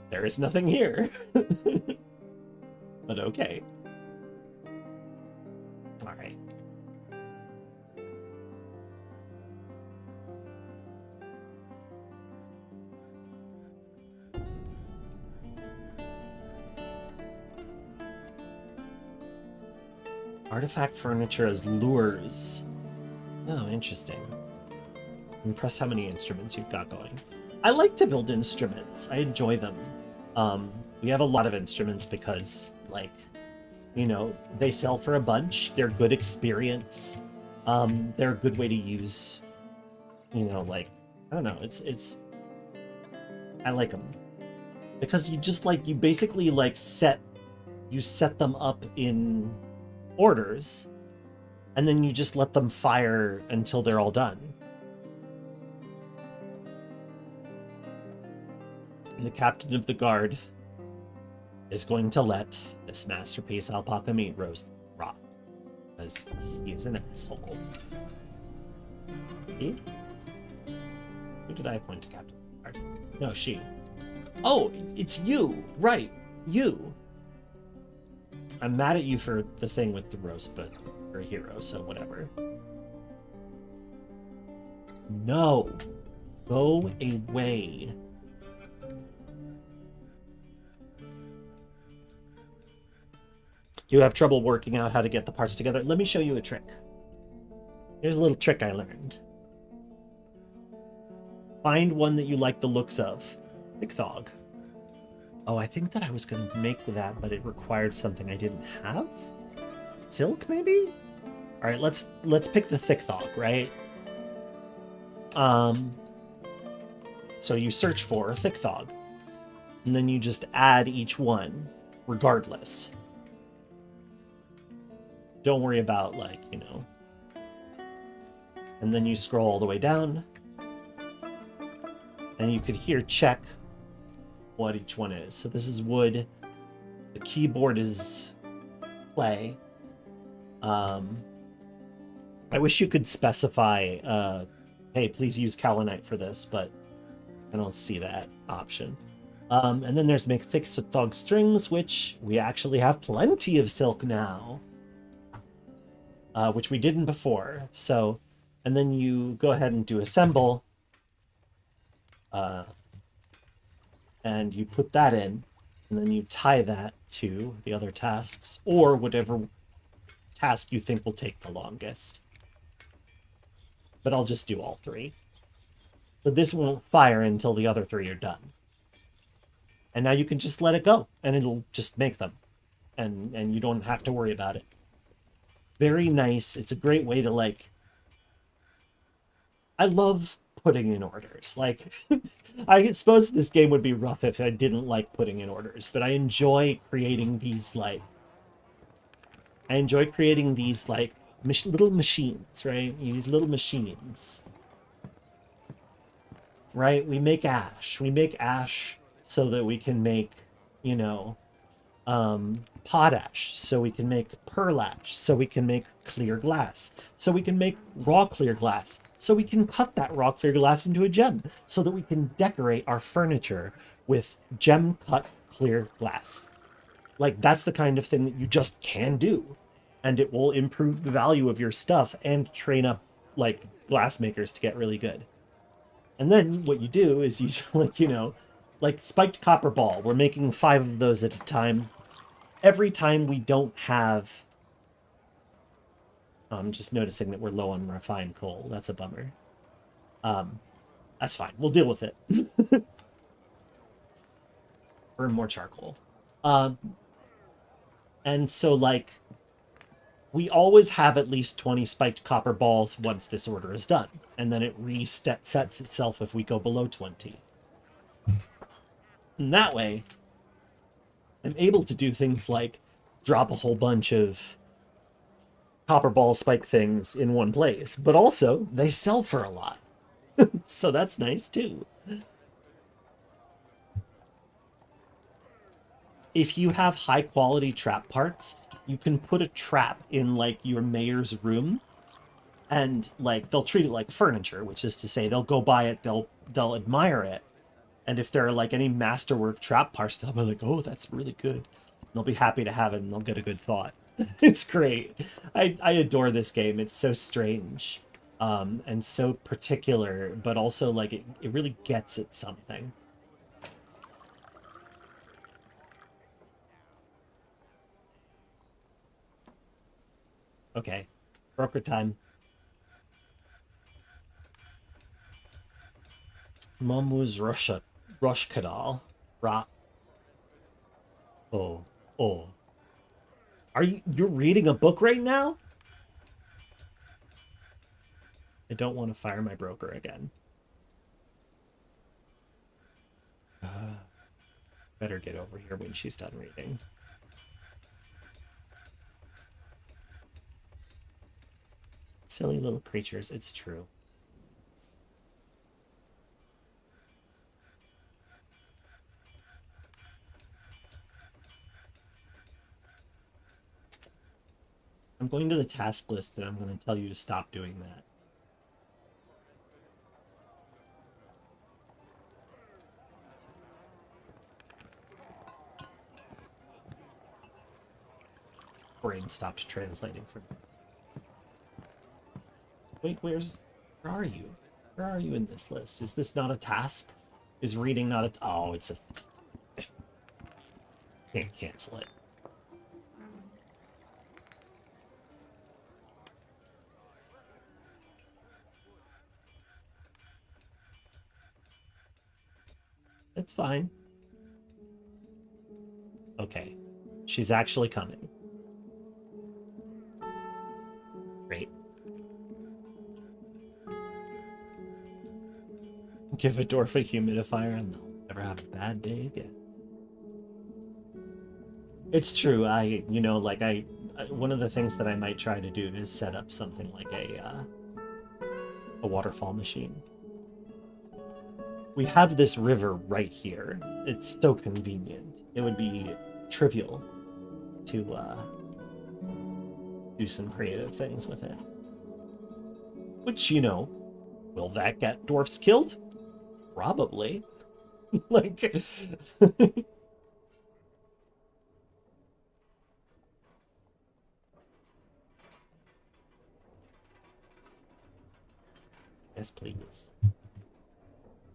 There is nothing here. But okay. Alright. Artifact furniture as lures. Oh, interesting. I'm impressed how many instruments you've got going. I like to build instruments. I enjoy them. We have a lot of instruments because, like, they sell for a bunch. They're good experience. They're a good way to use, like, I don't know. I like them. Because you basically, like, set them up in orders, and then you just let them fire until they're all done. And the captain of the guard is going to let this masterpiece alpaca meat roast rot, because he's an asshole. He? Who did I appoint to captain of the guard? No, she. Oh, it's you! Right, you! I'm mad at you for the thing with the roast, but you're a hero, so whatever. No! Go away. You have trouble working out how to get the parts together? Let me show you a trick. Here's a little trick I learned. Find one that you like the looks of. Thick-thog. Oh, I think that I was going to make that, but it required something I didn't have? Silk, maybe? All right, let's pick the thick-thog, right? So you search for thick-thog, and then you just add each one, regardless. don't worry about, like, and then you scroll all the way down, and you could here check what each one is. So this is wood, the keyboard is clay. I wish you could specify, hey, please use kaolinite for this, but I don't see that option. And then there's make thick thong strings, which we actually have plenty of silk now, which we didn't before. So, and then you go ahead and do assemble, and you put that in, and then you tie that to the other tasks, or whatever task you think will take the longest. But I'll just do all three. So this won't fire until the other three are done. And now you can just let it go, and it'll just make them. And you don't have to worry about it. Very nice. It's a great way to, like... I love putting in orders. Like, I suppose this game would be rough if I didn't like putting in orders, but I enjoy creating these, like... little machines, right? These little machines. Right? We make ash. We make ash so that we can make, potash, so we can make pearl ash, so we can make clear glass, so we can make raw clear glass, so we can cut that raw clear glass into a gem, so that we can decorate our furniture with gem cut clear glass. Like, that's the kind of thing that you just can do, and it will improve the value of your stuff and train up, like, glass makers to get really good. And then what you do is you, like spiked copper ball. We're making 5 of those at a time. Every time we don't have... I'm just noticing that we're low on refined coal. That's a bummer. That's fine. We'll deal with it. Burn more charcoal. And so, like, we always have at least 20 spiked copper balls once this order is done. And then it resets itself if we go below 20. And that way, I'm able to do things like drop a whole bunch of copper ball spike things in one place. But also, they sell for a lot. So that's nice, too. If you have high-quality trap parts, you can put a trap in, like, your mayor's room, and, like, they'll treat it like furniture, which is to say they'll go by it, they'll admire it, and if there are, like, any masterwork trap parts, they'll be like, oh, that's really good. And they'll be happy to have it, and they'll get a good thought. It's great. I adore this game. It's so strange, and so particular, but also, like, it really gets at something. Okay, broker time. Mamuz Roshkadal. Oh. You're reading a book right now? I don't want to fire my broker again. Better get over here when she's done reading. Silly little creatures, it's true. I'm going to the task list and I'm going to tell you to stop doing that. Brain stopped translating for me. Wait, where are you? Where are you in this list? Is this not a task? Is reading not a... Oh, it's a... Can't cancel it. It's fine. Okay. She's actually coming. Great. Give a dwarf a humidifier and they'll never have a bad day again. It's true. one of the things that I might try to do is set up something like a waterfall machine. We have this river right here. It's so convenient. It would be trivial to do some creative things with it. Which, you know, will that get dwarfs killed? Probably. Like... Yes, please.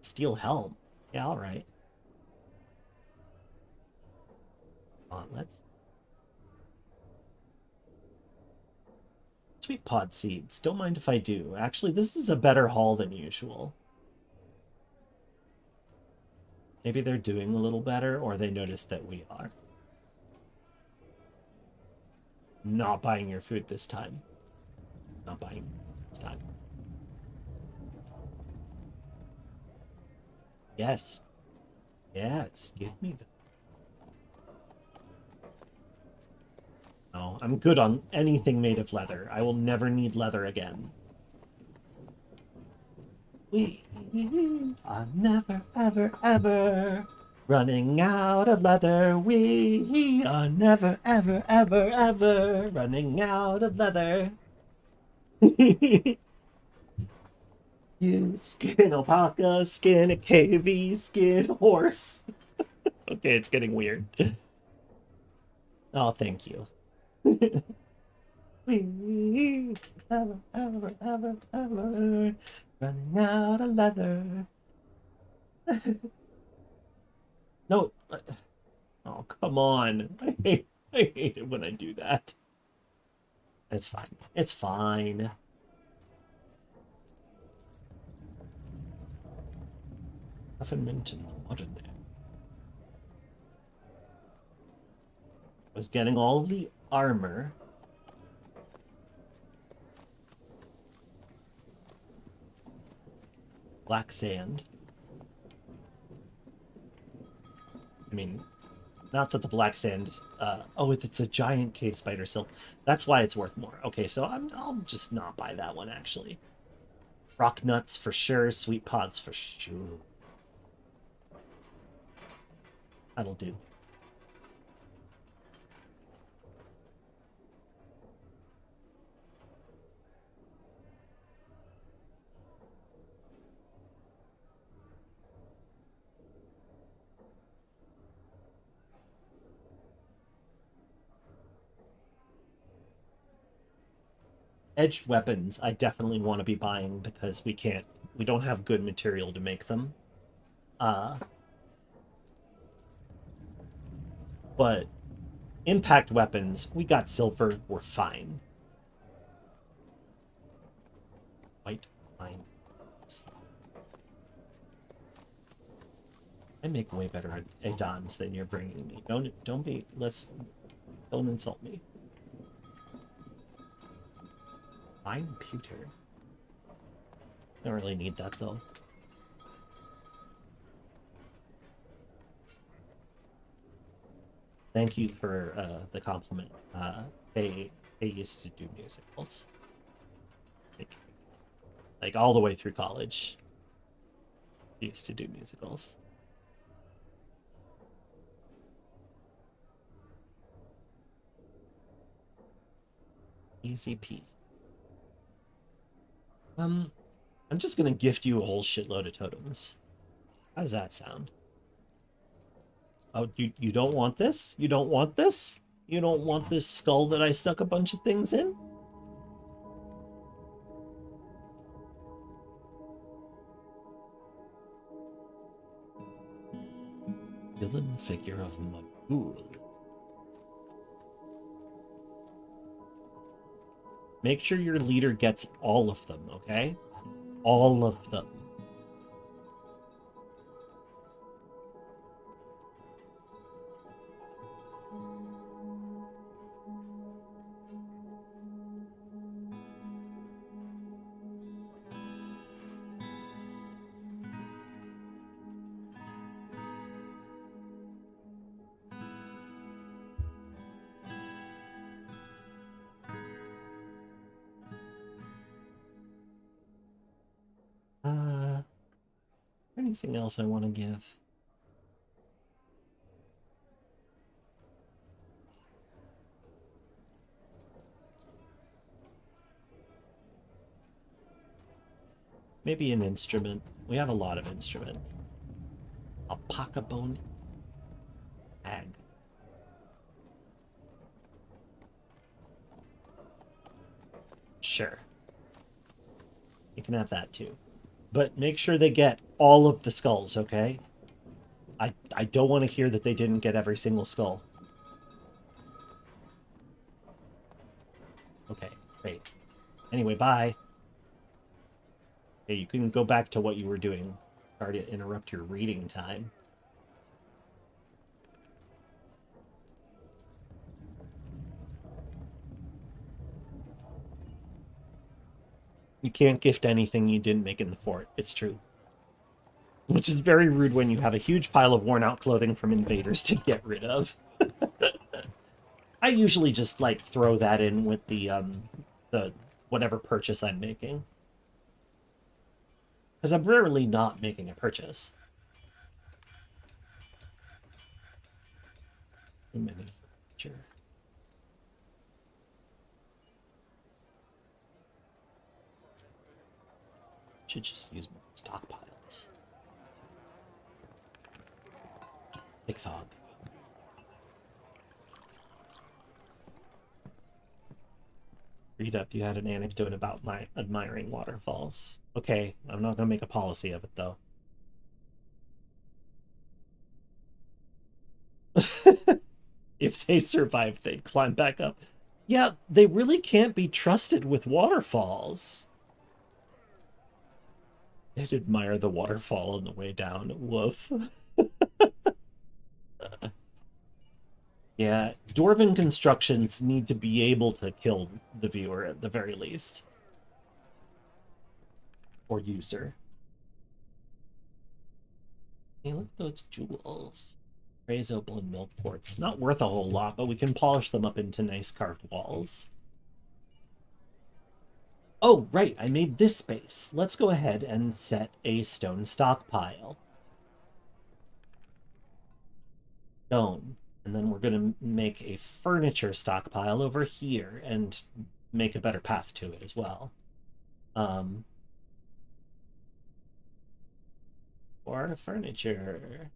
Steel helm. Yeah, all right. Gauntlets. Sweet pod seeds. Don't mind if I do. Actually, this is a better haul than usual. Maybe they're doing a little better, or they noticed that we are. Not buying your food this time. Not buying this time. Yes. Yes, give me the... No, I'm good on anything made of leather. I will never need leather again. We are never, ever, ever running out of leather. We are never, ever, ever, ever running out of leather. You skin alpaca, skin a KV, skin horse. Okay, it's getting weird. Oh, thank you. We ever, ever, ever, ever running out of leather. No. Oh, come on. I hate it when I do that. It's fine. It's fine. Dorfin Minton, what in there? Was getting all of the armor. Black sand. I mean, not that the black sand... oh, it's a giant cave spider silk. That's why it's worth more. Okay, so I'll just not buy that one, actually. Rock nuts for sure. Sweet pods for sure. That'll do. Edged weapons I definitely want to be buying because we don't have good material to make them. But impact weapons, we got silver, we're fine. White fine. I make way better Adons than you're bringing me. Don't insult me. Fine pewter. Don't really need that though. Thank you for the compliment. They used to do musicals. Like all the way through college. They used to do musicals. Easy peasy. I'm just gonna gift you a whole shitload of totems. How does that sound? Oh, you don't want this? You don't want this? You don't want this skull that I stuck a bunch of things in? Villain figure of Magul. Make sure your leader gets all of them, okay? All of them. anything else I want to give? Maybe an instrument. We have a lot of instruments. Alpaca bone bag. Sure. You can have that too. But make sure they get all of the skulls, okay? I don't want to hear that they didn't get every single skull. Okay, great. Anyway, bye. Hey, you can go back to what you were doing. Sorry to interrupt your reading time. You can't gift anything you didn't make in the fort. It's true. Which is very rude when you have a huge pile of worn-out clothing from invaders to get rid of. I usually just, like, throw that in with the whatever purchase I'm making. Because I'm rarely not making a purchase. Sure. Should just use more stockpiles. Big fog. Read up. You had an anecdote about my admiring waterfalls. Okay, I'm not gonna make a policy of it though. If they survive, they'd climb back up. Yeah, they really can't be trusted with waterfalls. They'd admire the waterfall on the way down. Woof. Yeah, Dwarven constructions need to be able to kill the viewer at the very least. Or user. Hey, look at those jewels. Raise opal and milk quartz. Not worth a whole lot, but we can polish them up into nice carved walls. Oh, right, I made this space. Let's go ahead and set a stone stockpile. Stone. And then we're going to make a furniture stockpile over here and make a better path to it as well. For furniture.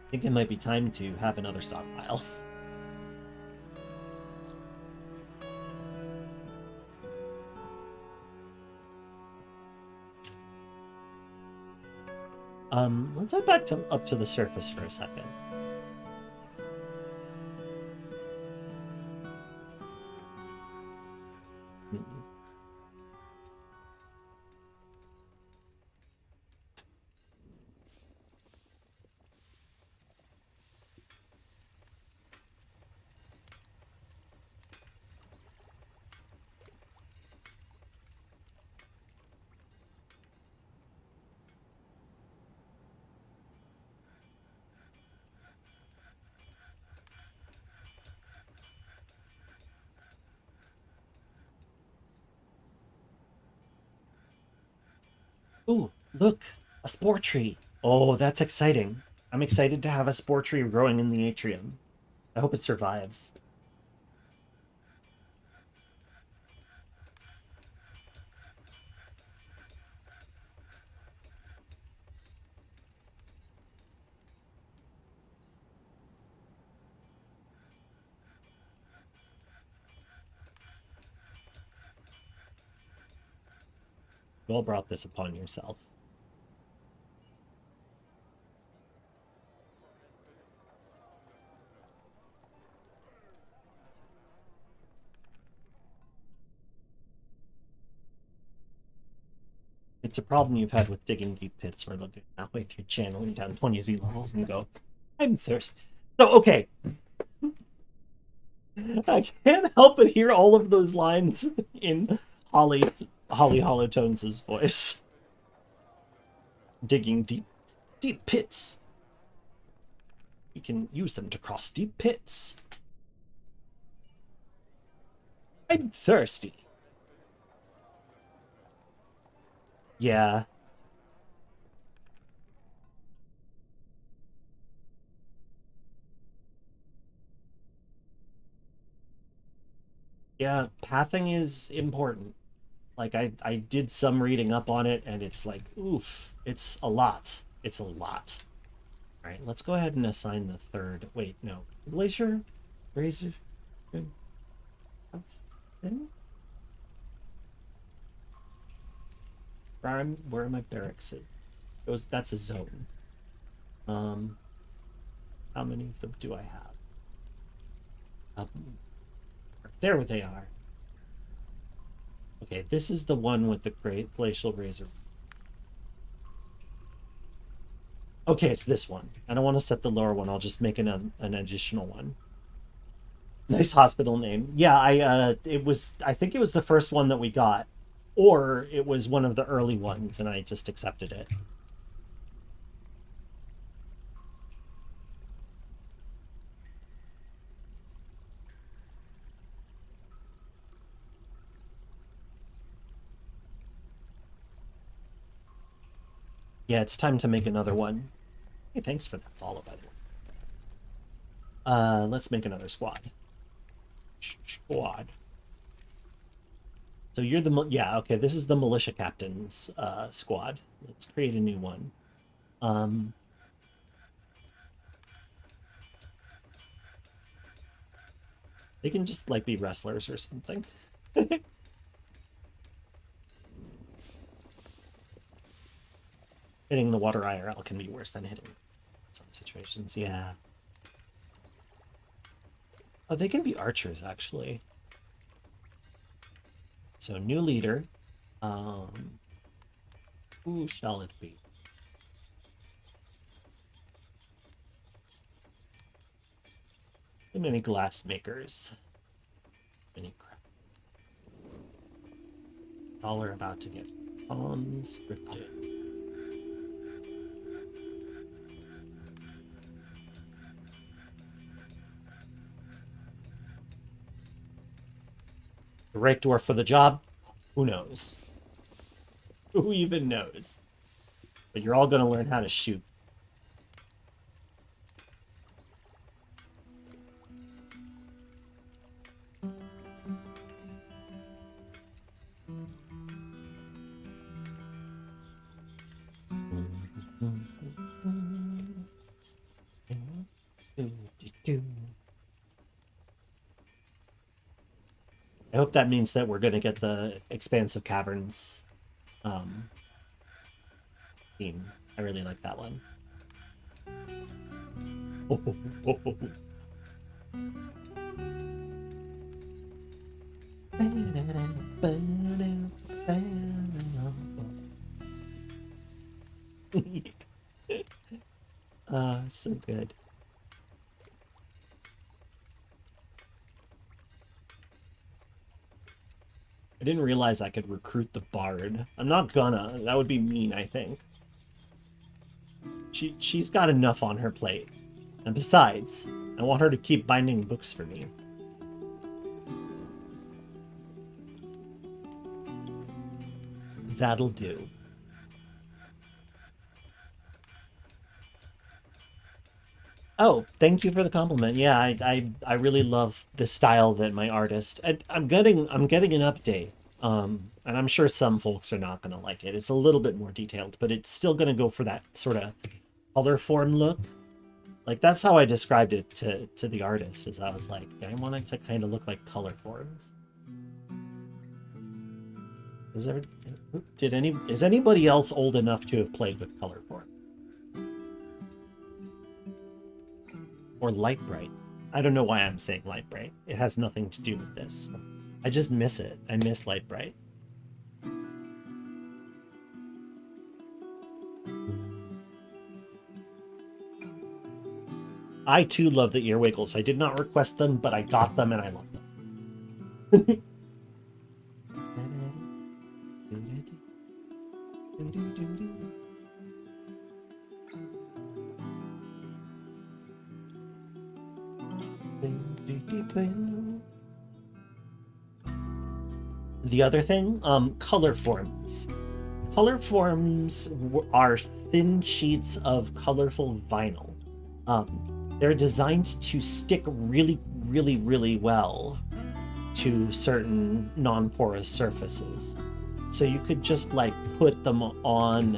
I think it might be time to have another stockpile. Let's head back up to the surface for a second. Ooh, look, a spore tree. Oh, that's exciting. I'm excited to have a spore tree growing in the atrium. I hope it survives. You all brought this upon yourself. It's a problem you've had with digging deep pits where look halfway through channeling down 20Z levels and go, I'm thirsty. So, okay. I can't help but hear all of those lines in Holly Holotones' voice. Digging deep pits. We can use them to cross deep pits. I'm thirsty. Yeah. Yeah, pathing is important. Like I did some reading up on it and it's like, oof, it's a lot. It's a lot. All right, let's go ahead and assign the third. Wait, no. Glacier? Razor? Where are my barracks? That's a zone. How many of them do I have? There they are. Okay, this is the one with the great glacial razor. Okay, it's this one. I don't want to set the lower one. I'll just make an additional one. Nice hospital name. Yeah, I think it was the first one that we got, or it was one of the early ones, and I just accepted it. Yeah, it's time to make another one. Hey, thanks for the follow, by the way. Let's make another squad. Squad. So you're the yeah, okay, this is the militia captain's squad. Let's create a new one. They can just like be wrestlers or something. Hitting the water IRL can be worse than hitting some situations, yeah. Oh, they can be archers, actually. So, new leader. Who shall it be? Many glass makers. Many crap. All are about to get unscripted. The right dwarf for the job? Who knows? Who even knows? But you're all going to learn how to shoot. I hope that means that we're going to get the Expansive Caverns theme. I really like that one. So good. I didn't realize I could recruit the bard. I'm not gonna. That would be mean, I think. She's got enough on her plate. And besides, I want her to keep binding books for me. That'll do. Oh, thank you for the compliment. Yeah, I really love the style that my artist. I'm getting an update. And I'm sure some folks are not going to like it. It's a little bit more detailed, but it's still going to go for that sort of color form look. Like that's how I described it to the artist. Is I was like, I want it to kind of look like color forms. Is anybody else old enough to have played with color form? Or light bright. I don't know why I'm saying light bright. It has nothing to do with this. I just miss it. I miss light bright. I too love the earwiggles. I did not request them, but I got them and I love them. The other thing, color forms. Color forms are thin sheets of colorful vinyl. They're designed to stick really, really, really well to certain non-porous surfaces. So you could just like put them on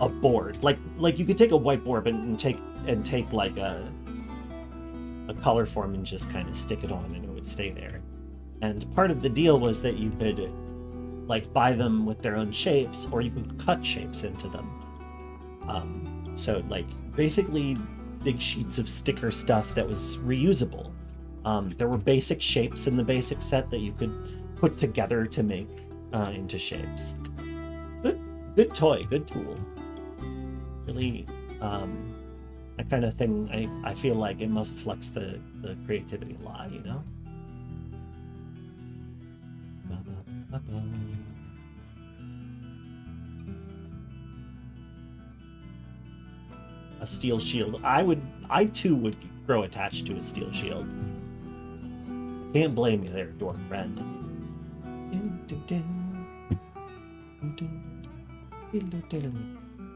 a board. Like you could take a whiteboard and take like a color form and just kind of stick it on and it would stay there. And part of the deal was that you could like buy them with their own shapes, or you could cut shapes into them. So like basically big sheets of sticker stuff that was reusable. There were basic shapes in the basic set that you could put together to make into shapes. Good toy, good tool. Really, that kind of thing. I feel like it must flex the creativity a lot, you know. A steel shield. I too would grow attached to a steel shield. Can't blame you there, dwarf friend.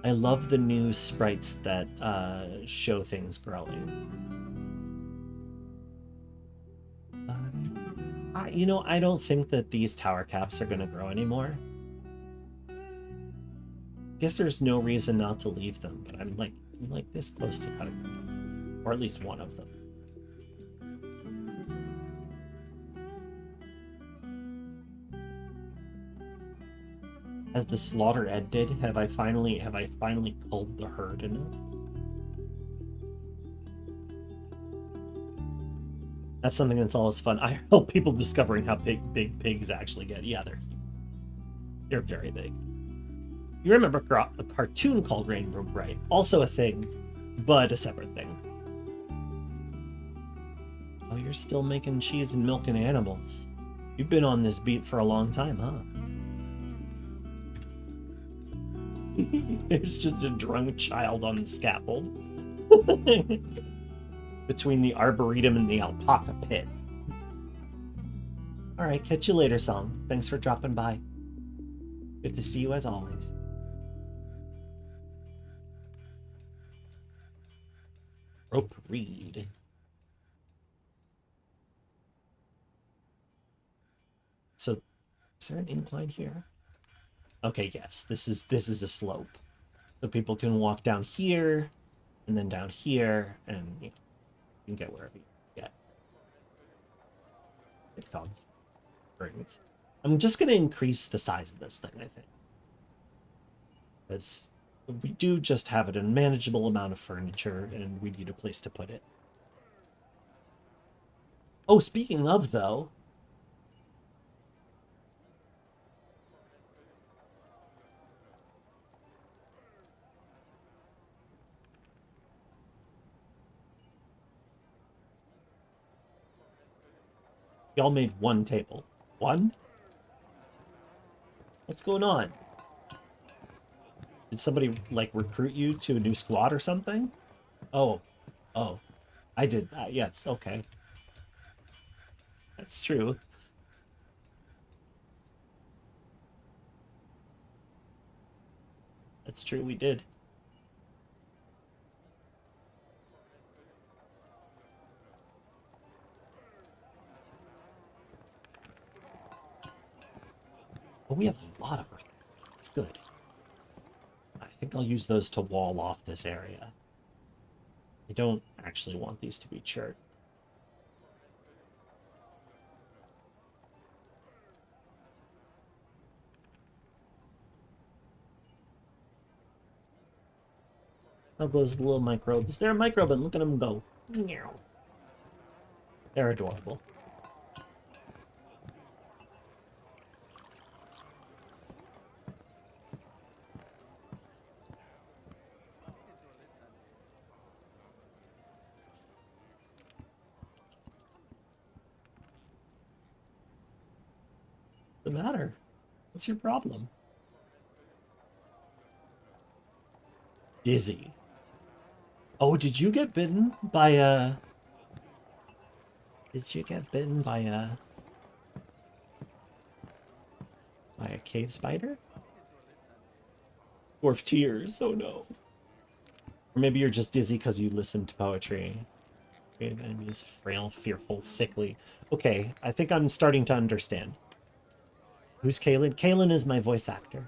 I love the new sprites that show things growing. I don't think that these tower caps are going to grow anymore. Guess there's no reason not to leave them, but I'm like this close to cutting them, or at least one of them. As the slaughter ended, have I finally culled the herd enough? That's something that's always fun. I help people discovering how big pigs actually get. Yeah, they're very big. You remember a cartoon called Rainbow Bright, also a thing, but a separate thing. Oh, you're still making cheese and milk and animals. You've been on this beat for a long time, huh? There's just a drunk child on the scaffold. Between the arboretum and the alpaca pit. Alright, catch you later, Song. Thanks for dropping by. Good to see you as always. Rope reed. So, is there an incline here? Okay, yes, this is a slope. So people can walk down here, and then down here, and you can get wherever you get. It felt great. I'm just going to increase the size of this thing, I think. Because we do just have it a manageable amount of furniture, and we need a place to put it. Oh, speaking of, though... Y'all made one table. One? What's going on? Did somebody, like, recruit you to a new squad or something? Oh. Oh. I did that, yes, okay. That's true. That's true, we did. Oh, we have a lot of earth. That's good. I think I'll use those to wall off this area. I don't actually want these to be chert. How goes the little microbes? They're a microbe, and look at them go. They're adorable. The matter? What's your problem? Dizzy. Oh, did you get bitten by a... Did you get bitten by a cave spider? Dwarf tears, oh no. Or maybe you're just dizzy because you listened to poetry. Creative enemy is frail, fearful, sickly. Okay, I think I'm starting to understand. Who's Kaylin? Kaylin is my voice actor.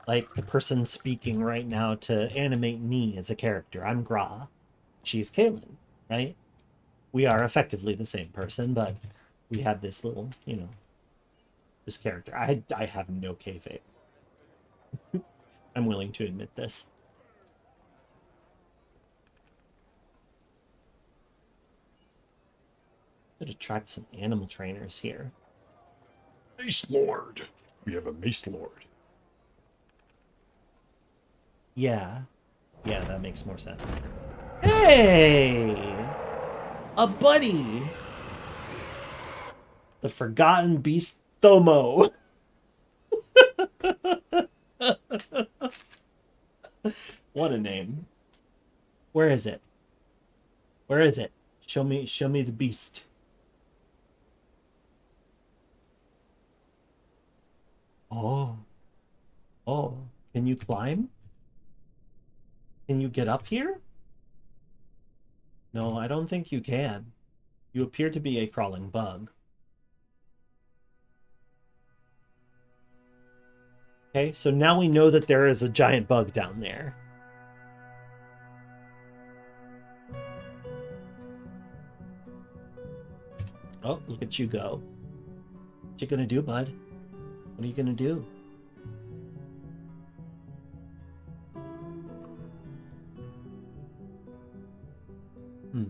Like the person speaking right now to animate me as a character. I'm Gra. She's Kaylin, right? We are effectively the same person, but we have this little, you know, this character. I have no kayfabe. I'm willing to admit this. Could attract some animal trainers here. Mace Lord. We have a Mace Lord. Yeah. Yeah, that makes more sense. Hey! A buddy! The Forgotten Beast Thomo. What a name. Where is it? Where is it? Show me the beast. Oh. Oh. Can you climb? Can you get up here? No, I don't think you can. You appear to be a crawling bug. Okay, so now we know that there is a giant bug down there. Oh, look at you go. What you gonna do, bud? What are you gonna do? Hmm.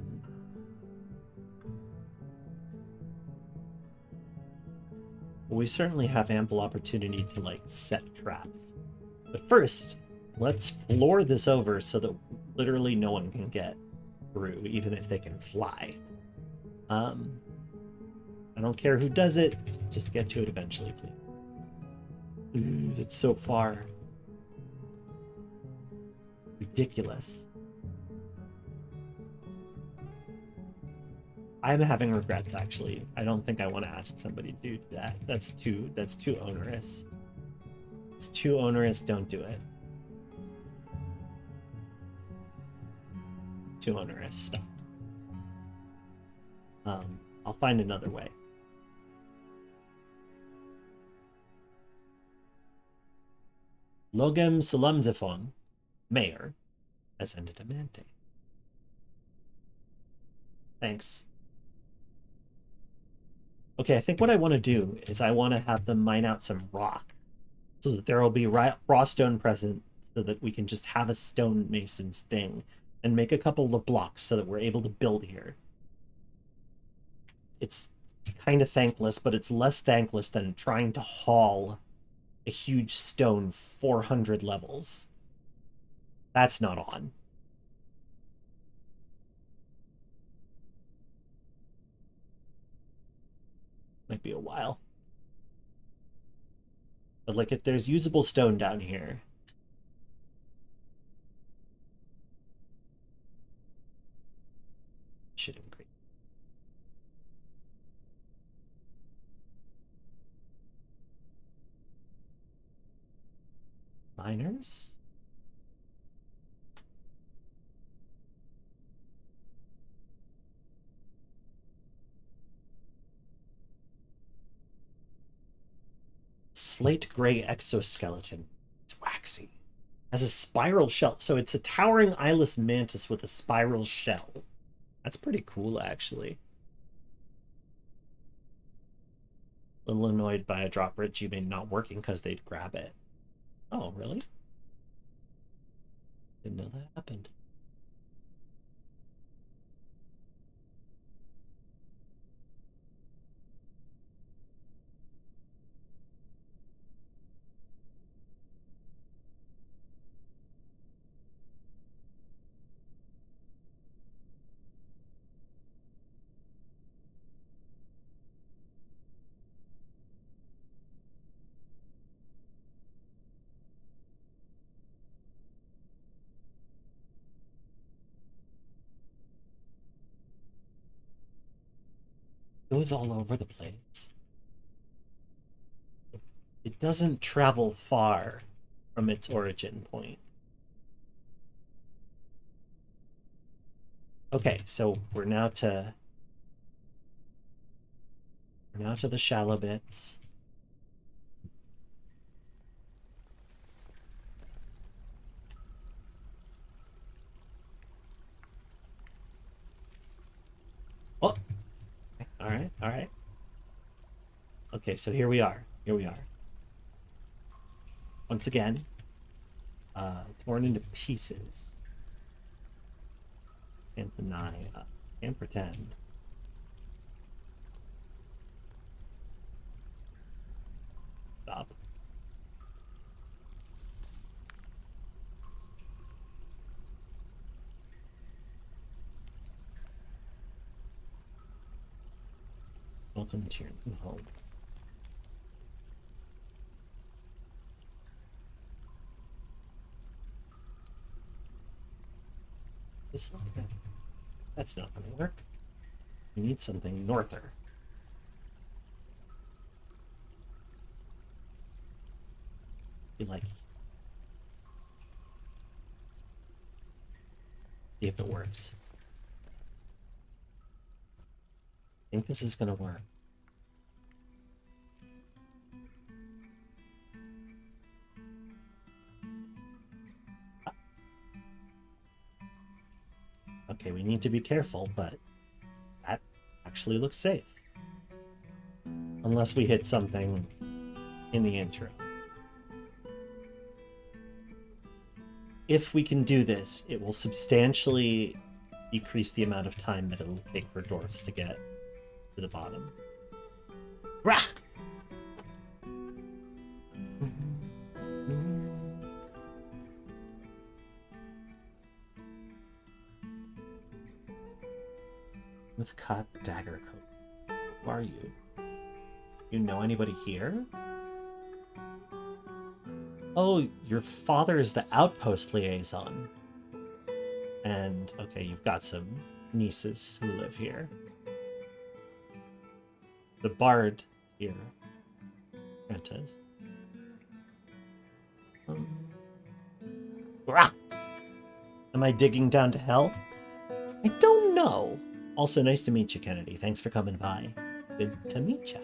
Well, we certainly have ample opportunity to, like, set traps. But first, let's floor this over so that literally no one can get through, even if they can fly. I don't care who does it, just get to it eventually, please. Ooh, that's so far. Ridiculous. I'm having regrets, actually. I don't think I want to ask somebody to do that. That's too onerous. It's too onerous, don't do it. Too onerous, stop. I'll find another way. Logem Salamzephon, Mayor, has ended a mandate. Thanks. Okay, I think what I want to do is I want to have them mine out some rock so that there will be raw stone present so that we can just have a stonemason's thing and make a couple of blocks so that we're able to build here. It's kind of thankless, but it's less thankless than trying to haul a huge stone 400 levels. That's not on. Might be a while. But like if there's usable stone down here, should increase. Miners? Slate gray exoskeleton. It's waxy. Has a spiral shell. So it's a towering eyeless mantis with a spiral shell. That's pretty cool, actually. A little annoyed by a drawbridge you made not working because they'd grab it. Oh, really? Didn't know that happened. Goes all over the place. It doesn't travel far from its origin point. Okay, so we're now to the shallow bits. Oh, all right, all right. Okay, so here we are. Here we are. Once again, torn into pieces. Can't deny. Can't pretend. Stop. Welcome to your new home. This okay. That's not gonna work. We need something norther. Be like, see if it works. I think this is gonna work. Okay, we need to be careful, but that actually looks safe. Unless we hit something in the intro. If we can do this, it will substantially decrease the amount of time that it'll take for dwarves to get to the bottom. Rah! With cut dagger coat. Who are you? You know anybody here? Oh, your father is the outpost liaison. And, okay, you've got some nieces who live here. The bard here. Prentice. Am I digging down to hell? I don't know. Also, nice to meet you, Kennedy. Thanks for coming by. Good to meet ya.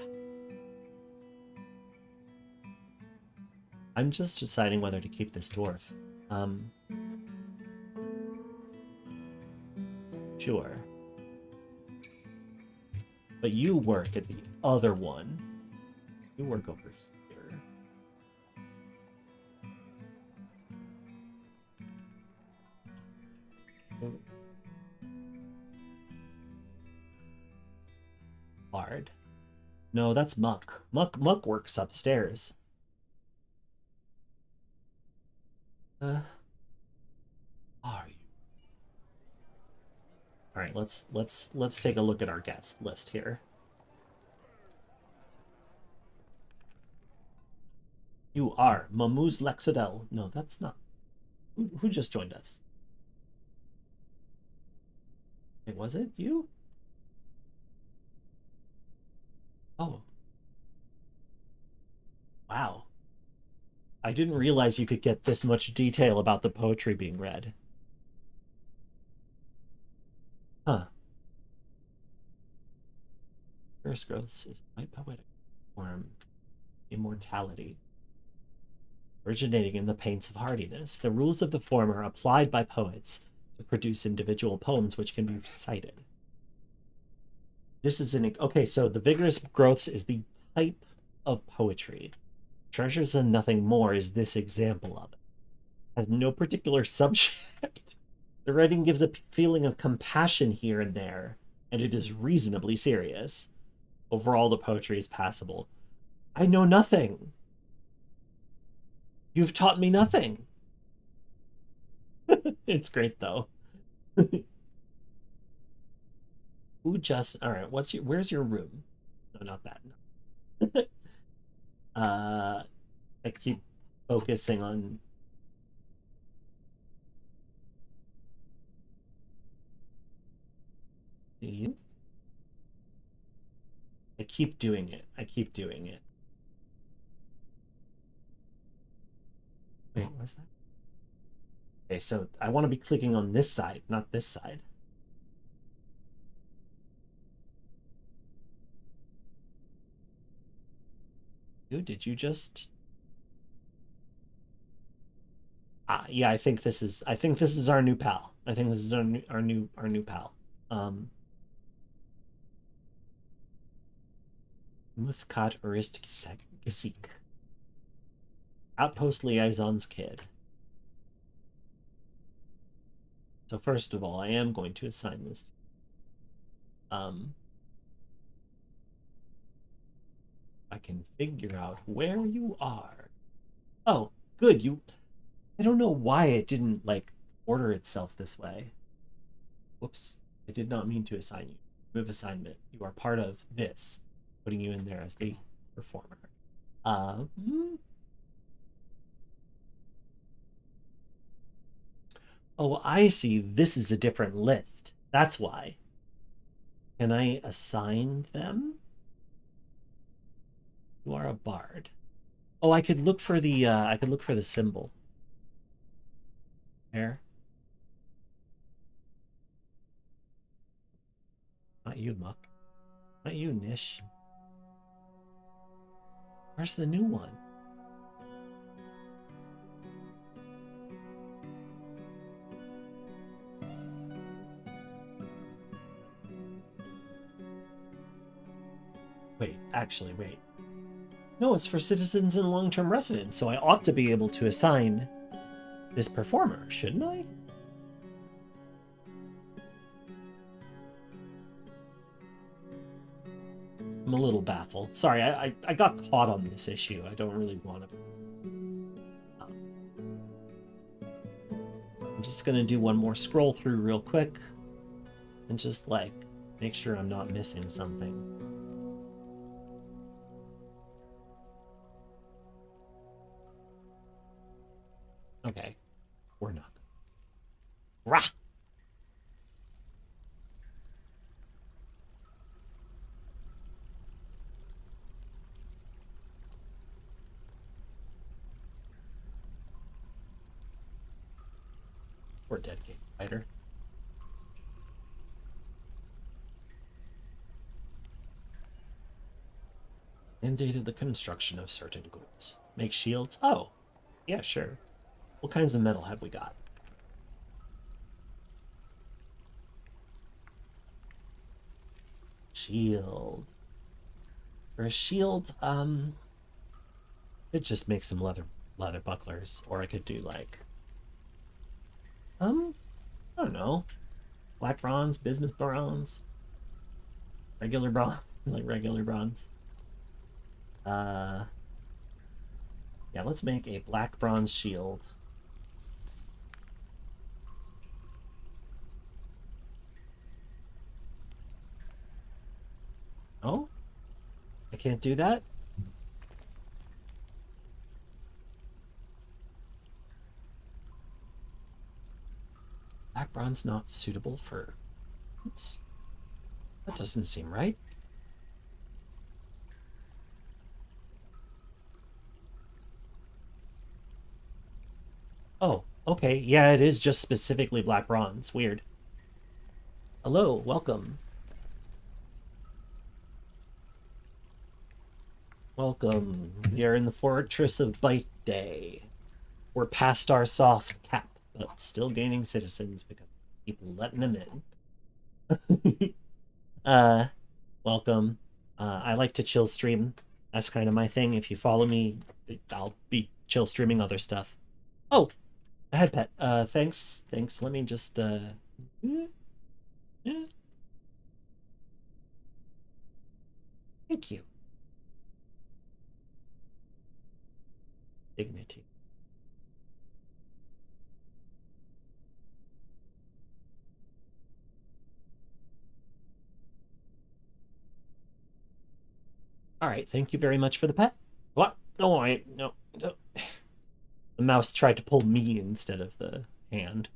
I'm just deciding whether to keep this dwarf. Sure. But you work at the other one. You work over here. Bard. No, that's Muck. Muck works upstairs. Are you? All right, let's take a look at our guest list here. You are Mamuz Lexodel. No, that's not. Who just joined us? Wait, was it you? Oh. Wow. I didn't realize you could get this much detail about the poetry being read. Huh. First growth is quite poetic form. Immortality. Originating in the paints of hardiness, the rules of the former are applied by poets to produce individual poems which can be recited. This is an... Okay, so the vigorous growths is the type of poetry. Treasures and Nothing More is this example of it. Has no particular subject. The writing gives a feeling of compassion here and there, and it is reasonably serious. Overall, the poetry is passable. I know nothing. You've taught me nothing. It's great, though. Who just... All right, where's your room? No, not that. No. I keep focusing on... Do you? keep doing it. I keep doing it. Wait, what's that? Okay, so I want to be clicking on this side, not this side. Dude, did you just... yeah, I think this is our new pal. I think this is our new pal. Muthkat Gesik. Outpost Liaison's kid. So first of all, I am going to assign this. I can figure out where you are. Oh, good. I don't know why it didn't like order itself this way. Whoops. I did not mean to assign you. Move assignment. You are part of this. Putting you in there as the performer. Oh, I see. This is a different list. That's why. Can I assign them? You are a bard. Oh, I could look for the symbol. There. Not you, Muck. Not you, Nish. Where's the new one? Wait, actually, wait. No, it's for citizens and long-term residents, so I ought to be able to assign this performer, shouldn't I? I'm a little baffled. Sorry, I got caught on this issue. I don't really want to... I'm just going to do one more scroll through real quick and just, like, make sure I'm not missing something. Okay. We're not. Rah! Or dead game fighter. Mandated the construction of certain goods. Make shields? Oh, yeah, sure. What kinds of metal have we got? Shield. For a shield, it just makes some leather bucklers, or I could do like I don't know. Black bronze, business bronze, regular bronze, like regular bronze. Yeah, let's make a black bronze shield. Oh? I can't do that? Black bronze not suitable for... Oops. That doesn't seem right. Oh, okay. Yeah, it is just specifically black bronze. Weird. Hello, welcome. Welcome. You're in the fortress of Biteday. We're past our soft cap, but still gaining citizens because people letting them in. Welcome. I like to chill stream. That's kind of my thing. If you follow me, I'll be chill streaming other stuff. Oh, a head pet. Thanks. Let me just yeah. Thank you. Dignity. All right, thank you very much for the pet. What? No, no. The mouse tried to pull me instead of the hand.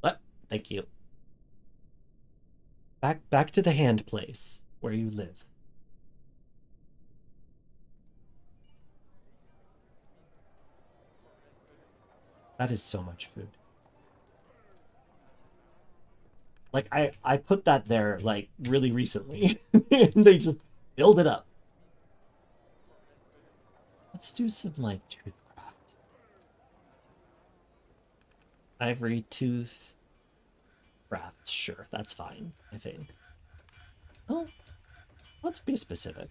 What? Thank you. Back to the hand place where you live. That is so much food. Like, I put that there, like, really recently. And they just filled it up. Let's do some, like, toothcraft. Ivory tooth crafts. Sure, that's fine, I think. Oh, let's be specific.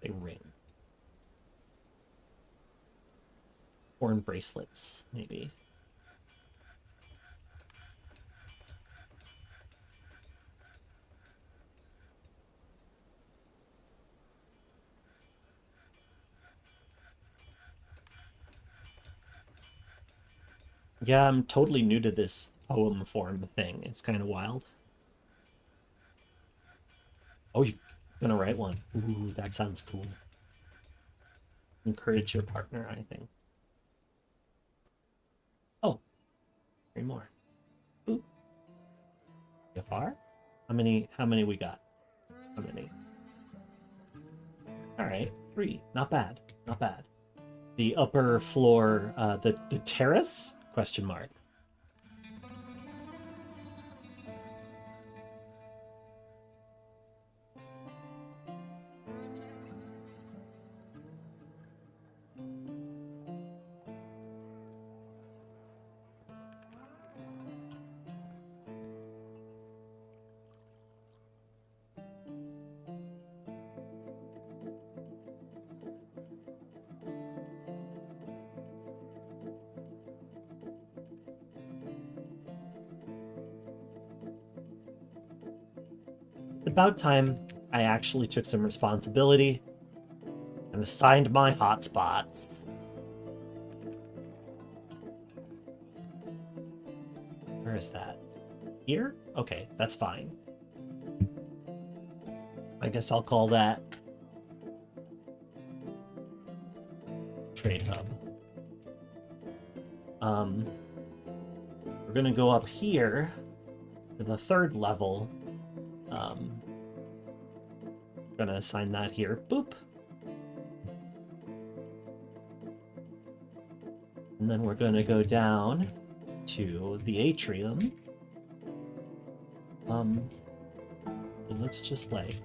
A ring. Horn bracelets, maybe. Yeah, I'm totally new to this poem form thing. It's kind of wild. Oh, you're gonna write one. Ooh, that sounds cool. Encourage your partner, I think. Oh, 3 more. Ooh. Far? How many we got? How many? Alright, 3. Not bad. Not bad. The upper floor, the terrace? Question mark. About time I actually took some responsibility and assigned my hotspots. Where is that? Here? Okay, that's fine. I guess I'll call that trade hub. We're gonna go up here to the 3rd level. Gonna assign that here. Boop. And then we're gonna go down to the atrium. And let's just like...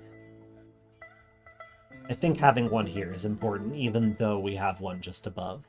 I think having one here is important, even though we have one just above.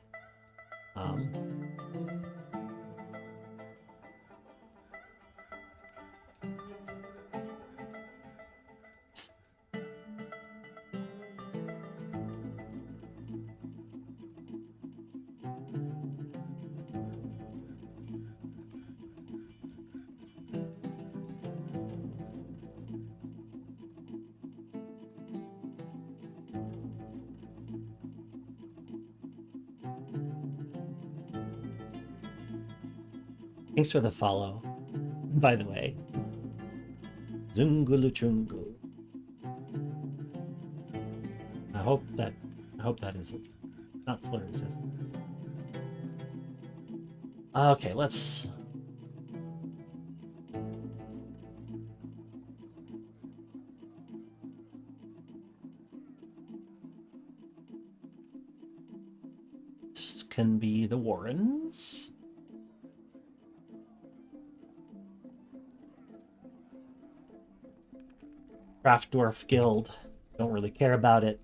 Thanks for the follow, by the way. Zunguluchungu. I hope that is it. Not slurs, is it? Okay, let's... This can be the Warrens. Craftdwarf Guild. Don't really care about it.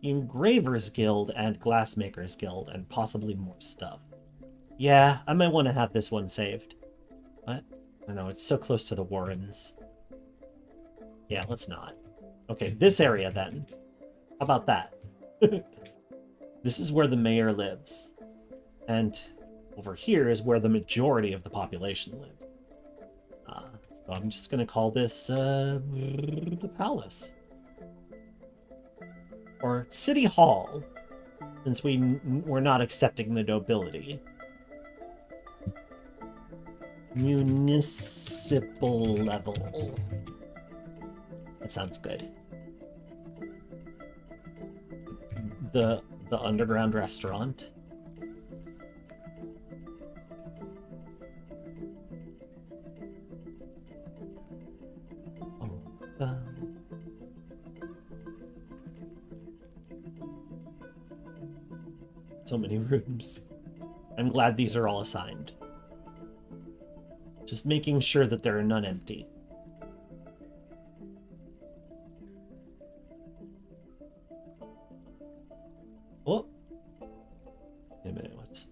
Engravers Guild and Glassmakers Guild, and possibly more stuff. Yeah, I might want to have this one saved. What? I don't know, it's so close to the Warrens. Yeah, let's not. Okay, this area then. How about that? This is where the mayor lives. And over here is where the majority of the population lives. So I'm just going to call this the palace. Or City Hall, since we're not accepting the nobility. Municipal level. That sounds good. The underground restaurant. So many rooms. I'm glad these are all assigned. Just making sure that there are none empty. Oh. Wait a minute, what's...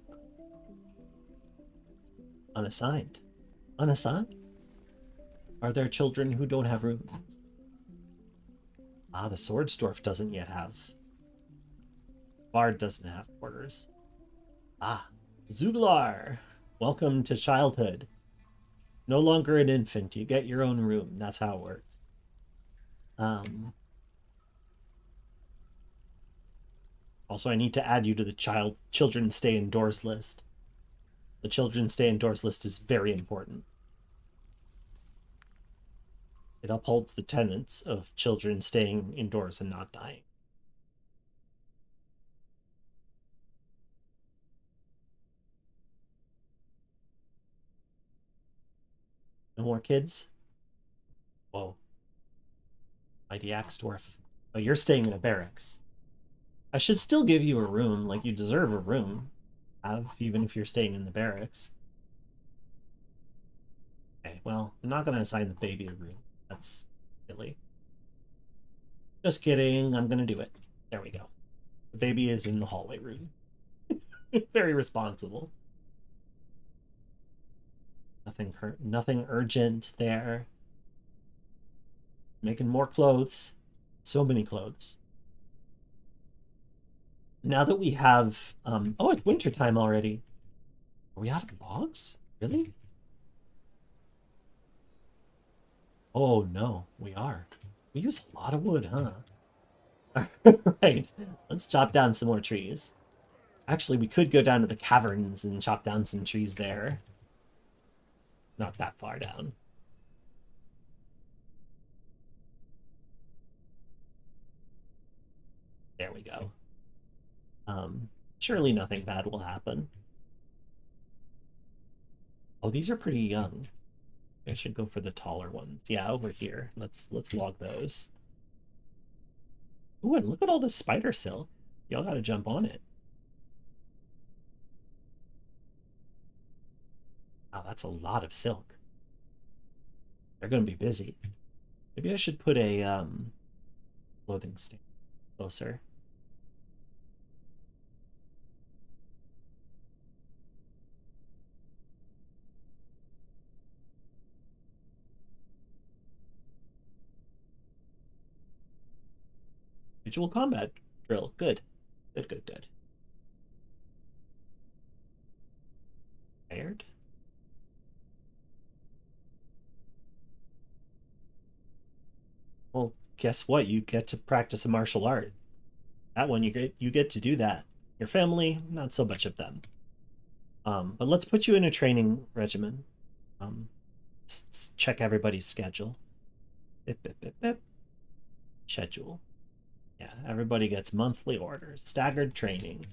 Unassigned? Unassigned? Are there children who don't have rooms? Ah, the Swordsdorf doesn't yet have. Bard doesn't have quarters. Ah, Zuglar! Welcome to childhood. No longer an infant, you get your own room. That's how it works. Also, I need to add you to the children stay indoors list. The children stay indoors list is very important. It upholds the tenets of children staying indoors and not dying. No more kids? Whoa. Mighty Axdorf. Oh, you're staying in a barracks. I should still give you a room, like you deserve a room. Even if you're staying in the barracks. Okay, well, I'm not going to assign the baby a room. That's silly. Just kidding, I'm going to do it. There we go. The baby is in the hallway room. Very responsible. Nothing urgent there. Making more clothes. So many clothes. Now that we have... oh, it's wintertime already. Are we out of logs? Really? Oh, no, we are. We use a lot of wood, huh? Right. Let's chop down some more trees. Actually, we could go down to the caverns and chop down some trees there. Not that far down. There we go. Surely nothing bad will happen. Oh, these are pretty young. I should go for the taller ones. Yeah, over here. Let's log those. Ooh, and look at all this spider silk. Y'all gotta jump on it. Wow, that's a lot of silk. They're gonna be busy. Maybe I should put a clothing stand closer. Visual combat drill. Good. Good, good, good. Tired? Well, guess what? You get to practice a martial art. That one, you get to do that. Your family, not so much of them. But let's put you in a training regimen. Let's check everybody's schedule. Bip, bip, bip, bip. Schedule. Yeah, everybody gets monthly orders, staggered training.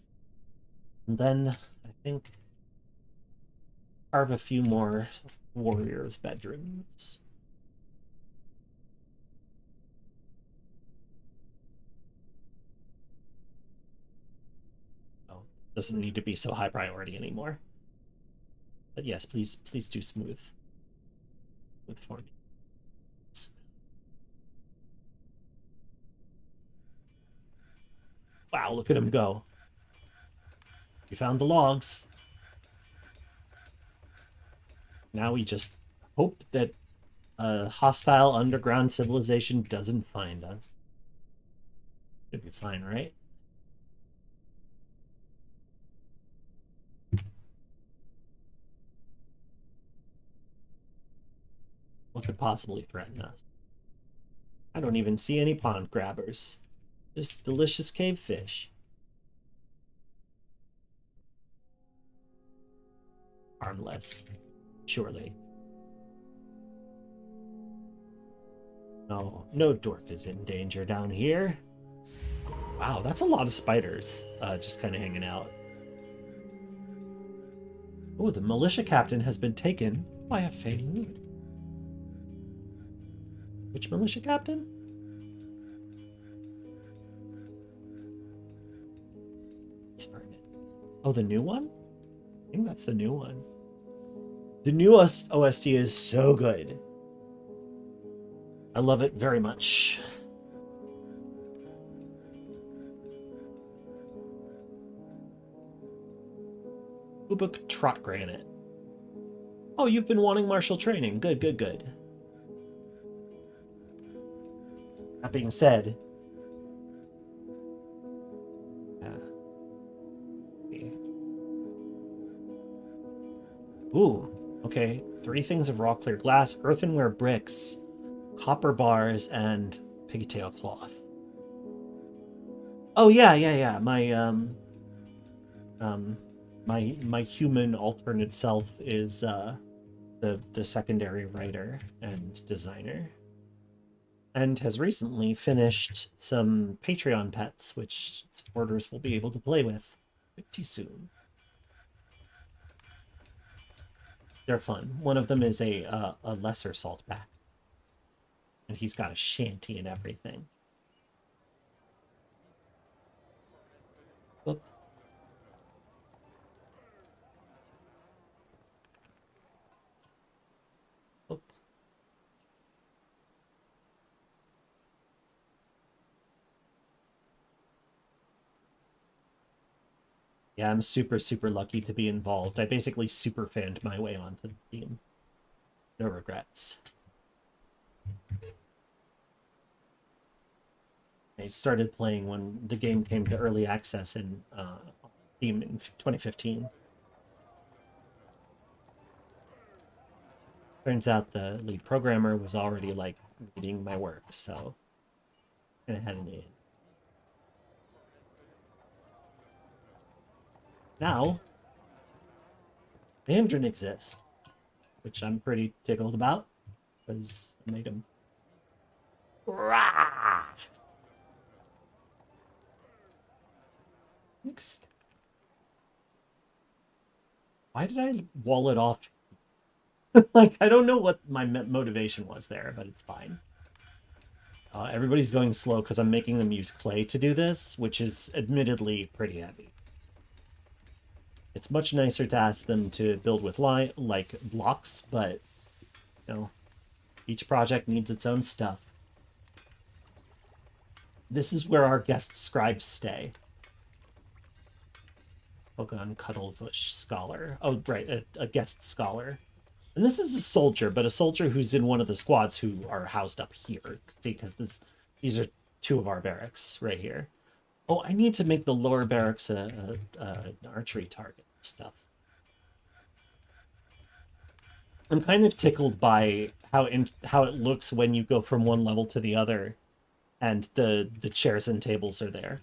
And then I think carve a few more warriors' bedrooms. Oh, doesn't need to be so high priority anymore. But yes, please do smooth for me. Wow, look at him go. We found the logs. Now we just hope that a hostile underground civilization doesn't find us. Should be fine, right? What could possibly threaten us? I don't even see any pond grabbers. Just delicious cave fish. Harmless. Surely. No dwarf is in danger down here. Wow, that's a lot of spiders just kind of hanging out. Oh, the militia captain has been taken by a fey moon. Which militia captain? Oh, the new one? I think that's the new one. The new OST is so good. I love it very much. Ubuk Trot Granite. Oh, you've been wanting martial training. Good, good, good. That being said, ooh, okay. 3 things of raw clear glass, earthenware bricks, copper bars, and pigtail cloth. Oh yeah. My human alternate self is the secondary writer and designer, and has recently finished some Patreon pets, which supporters will be able to play with pretty soon. They're fun. One of them is a lesser saltback, and he's got a shanty and everything. Oop. Oop. Yeah, I'm super, super lucky to be involved. I basically super fanned my way onto the team. No regrets. I started playing when the game came to early access in Steam in 2015. Turns out the lead programmer was already like reading my work, so I had an in. Now, Mandarin exists, which I'm pretty tickled about, because I made him. Next. Why did I wall it off? Like, I don't know what my motivation was there, but it's fine. Everybody's going slow because I'm making them use clay to do this, which is admittedly pretty heavy. It's much nicer to ask them to build with like blocks, but you know, each project needs its own stuff. This is where our guest scribes stay. Pogon Cuddlebush Scholar. Oh, right, a guest scholar. And this is a soldier, but a soldier who's in one of the squads who are housed up here. See, because these are 2 of our barracks right here. Oh, I need to make the lower barracks an archery target stuff. I'm kind of tickled by how it looks when you go from one level to the other, and the chairs and tables are there.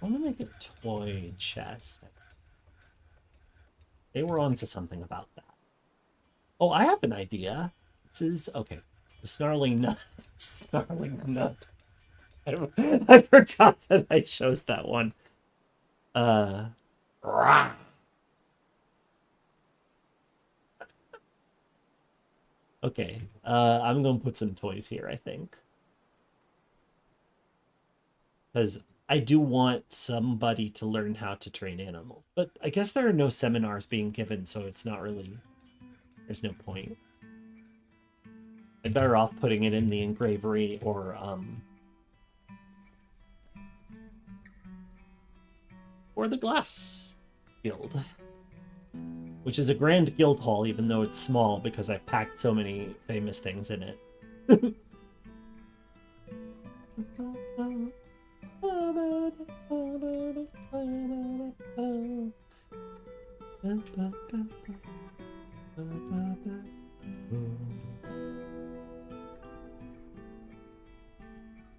I want to make a toy chest. They were onto something about that. Oh, I have an idea. This is okay. The snarling nut. Snarling nut. I forgot that I chose that one. Okay. I'm gonna put some toys here, I think. Because I do want somebody to learn how to train animals. But I guess there are no seminars being given, so it's not really... There's no point. I'm better off putting it in the engravery or the glass guild. Which is a grand guild hall, even though it's small, because I packed so many famous things in it. I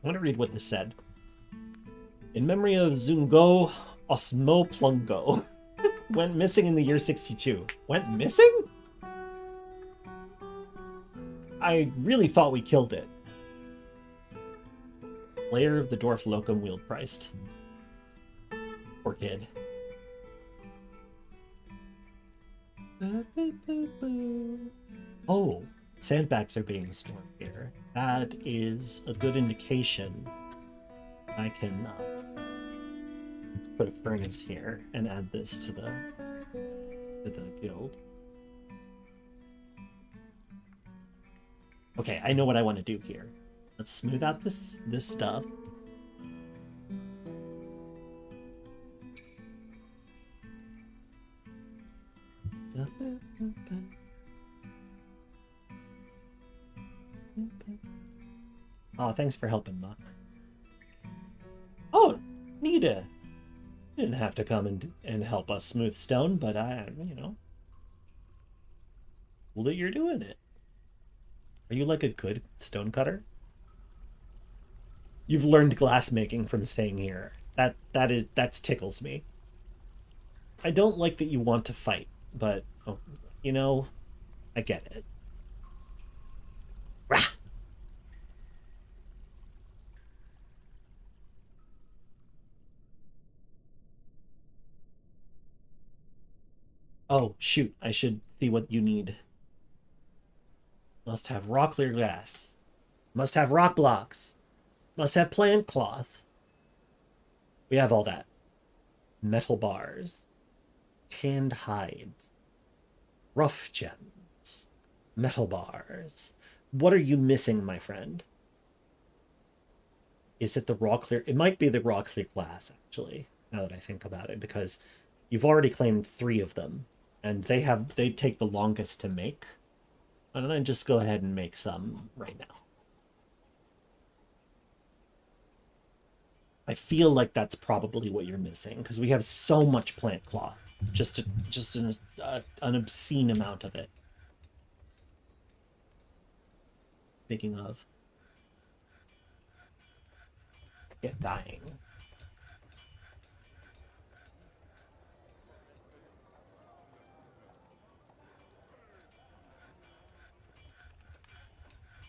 want to read what this said. In memory of Zungo Osmoplungo. Went missing in the year 62. Went missing? I really thought we killed it. Layer of the dwarf locum wheeled priced. Poor kid. Oh, sandbags are being stored here. That is a good indication. I can put a furnace here and add this to the guild. Okay, I know what I want to do here. Let's smooth out this stuff. Oh, thanks for helping, Muck. Oh, Nita. You didn't have to come and help us smooth stone, but cool that you're doing it. Are you like a good stone cutter? You've learned glass making from staying here. That tickles me. I don't like that you want to fight, but I get it. Rah! Oh, shoot. I should see what you need. Must have raw clear glass. Must have rock blocks. Must have plant cloth. We have all that. Metal bars. Tanned hides. Rough gems. Metal bars. What are you missing, my friend? Is it the raw clear? It might be the raw clear glass, actually, now that I think about it, because you've already claimed 3 of them, and they take the longest to make. Why don't I just go ahead and make some right now? I feel like that's probably what you're missing, because we have so much plant cloth. Just an obscene amount of it. Speaking of, get dying.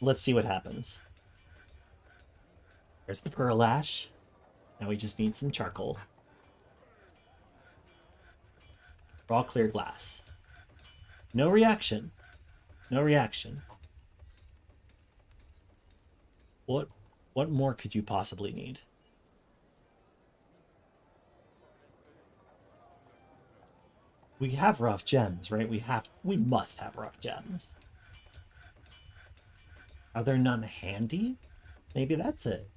Let's see what happens. There's the pearl ash. Now we just need some charcoal. Raw clear glass. No reaction. No reaction. What more could you possibly need? We have rough gems, right? We must have rough gems. Are there none handy? Maybe that's it.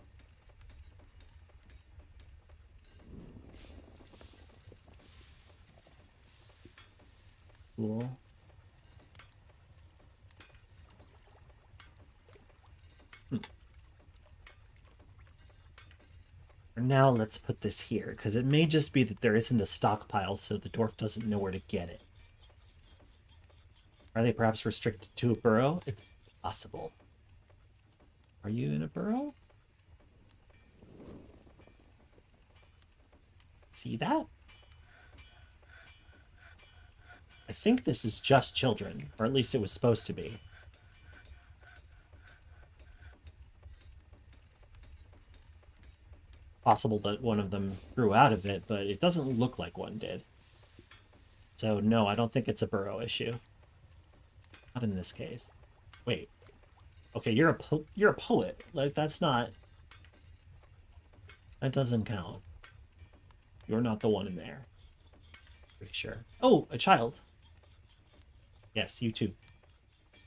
Cool. For now, let's put this here, because it may just be that there isn't a stockpile, so the dwarf doesn't know where to get it. Are they perhaps restricted to a burrow? It's possible. Are you in a burrow? See that? I think this is just children, or at least it was supposed to be. Possible that one of them grew out of it, but it doesn't look like one did. So no, I don't think it's a burrow issue. Not in this case. Wait. Okay, you're a poet. Like, that's not... That doesn't count. You're not the one in there. Pretty sure. Oh, a child. Yes, you too.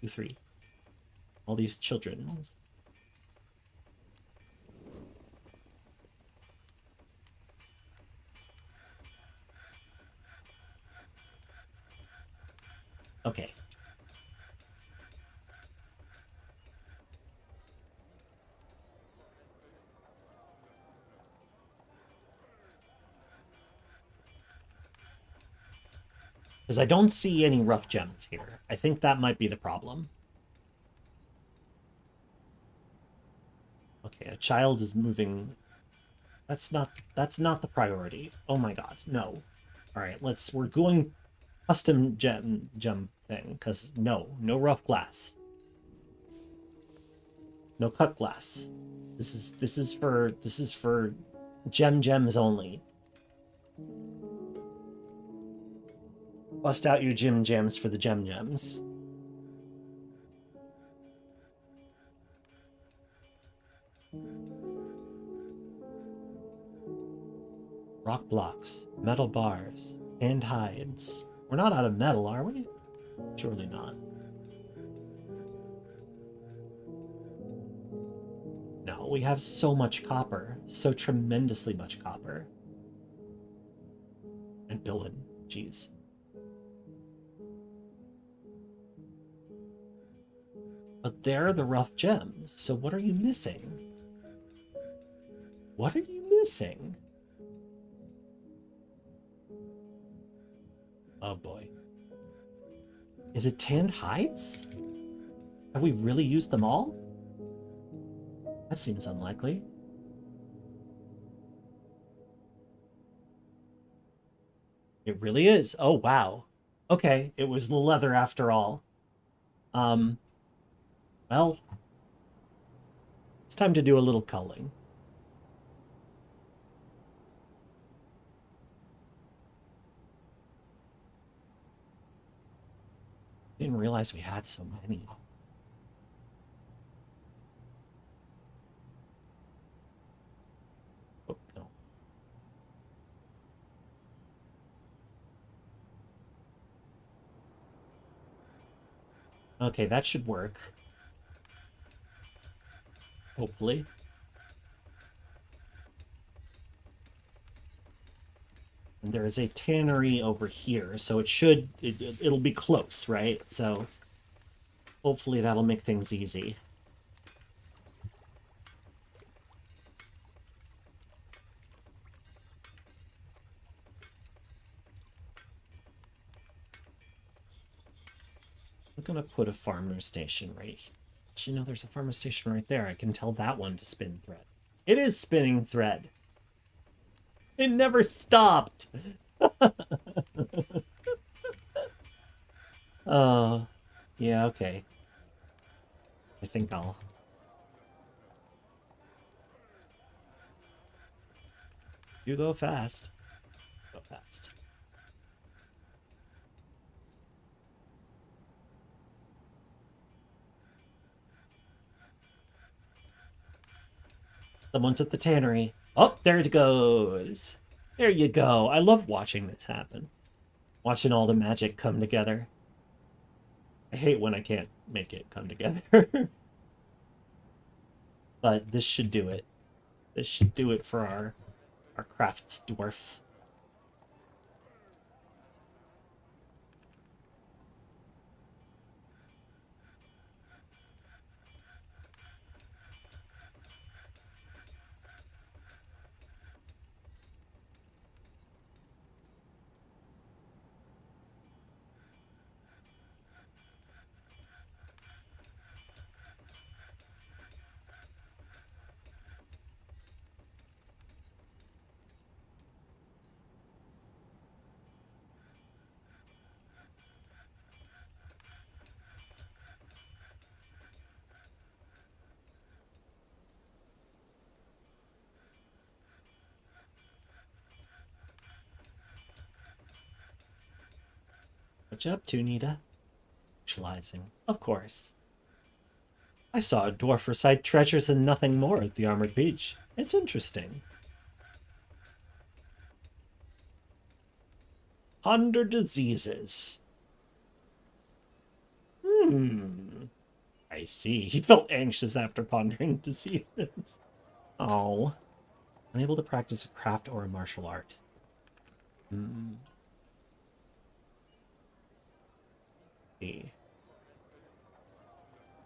You 3. All these children. Okay. Because I don't see any rough gems here. I think that might be the problem. Okay, a child is moving. That's not the priority. Oh my god, no. Alright, we're going custom gem thing, because no rough glass. No cut glass. This is for gems only. Bust out your gems for the gems. Rock blocks, metal bars, and hides. We're not out of metal, are we? Surely not. No, we have so much copper. So tremendously much copper. And billet, jeez. But they're the rough gems, so what are you missing? What are you missing? Oh boy. Is it tanned hides? Have we really used them all? That seems unlikely. It really is. Oh, wow. Okay, it was the leather after all. Well, it's time to do a little culling. Didn't realize we had so many. Oh, no. Okay, that should work. Hopefully. And there is a tannery over here, so it'll be close, right? So hopefully that'll make things easy. I'm gonna put a farmer station right here. You know, there's a farmer station right there. I can tell that one to spin thread. It is spinning thread. It never stopped. Yeah, okay. I think I'll... You go fast. Go fast. Someone's at the tannery. Oh, there it goes. There you go. I love watching this happen. Watching all the magic come together. I hate when I can't make it come together. But this should do it. This should do it for our crafts dwarf. What you up to, Nita? Socializing. Of course. I saw a dwarf recite treasures and nothing more at the Armored Beach. It's interesting. Ponder diseases. I see. He felt anxious after pondering diseases. Oh. Unable to practice a craft or a martial art. See.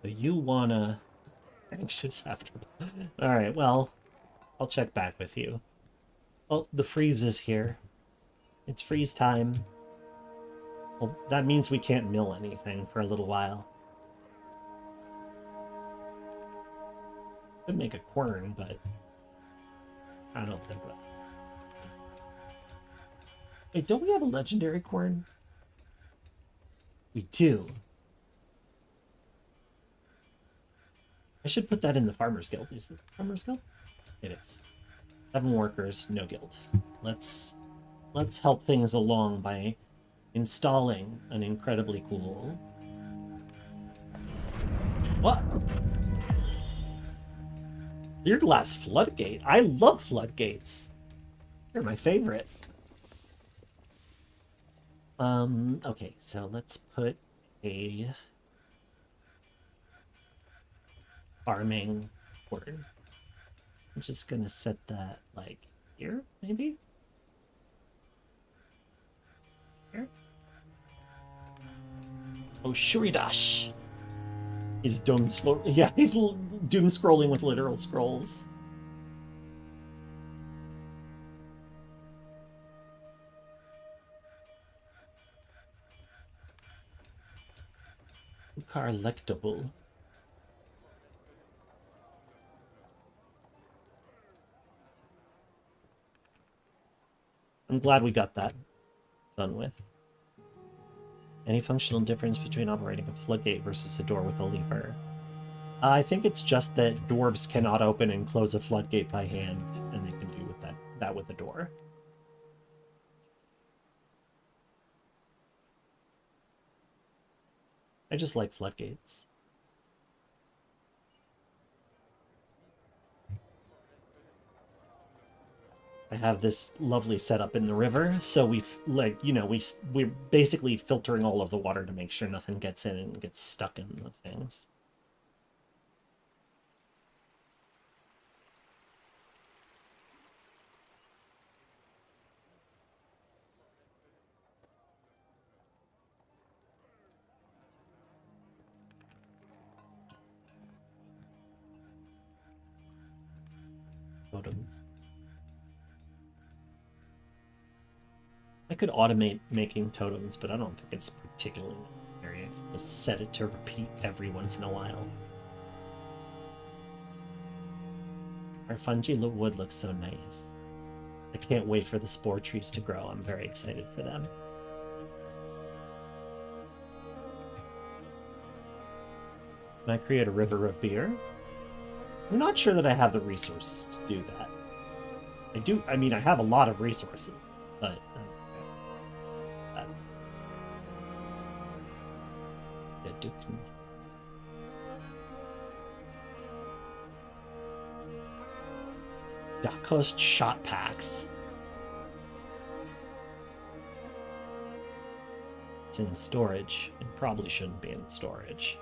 So you wanna... Anxious after... Alright, well, I'll check back with you. Oh, the freeze is here. It's freeze time. Well, that means we can't mill anything for a little while. Could make a quern, but I don't think that. Wait, don't we have a legendary quern? We do. I should put that in the Farmer's Guild. Is it Farmer's Guild? It is. 7 workers, no guild. Let's help things along by installing an incredibly cool... What? Clear glass floodgate? I love floodgates. They're my favorite. Okay, so let's put a farming word. I'm just gonna set that like here, maybe? Here? Oh, Shuridash! He's doom he's doom scrolling with literal scrolls. Ukarlectable. I'm glad we got that done with. Any functional difference between operating a floodgate versus a door with a lever? I think it's just that dwarves cannot open and close a floodgate by hand, and they can do with that with a door. I just like floodgates. I have this lovely setup in the river, so we're basically filtering all of the water to make sure nothing gets in and gets stuck in the things. Totems. I could automate making totems, but I don't think it's particularly necessary. Just set it to repeat every once in a while. Our fungi wood looks so nice. I can't wait for the spore trees to grow. I'm very excited for them. Can I create a river of beer? I'm not sure that I have the resources to do that. I mean, I have a lot of resources, but... Dakos shot packs. It's in storage. It probably shouldn't be in storage.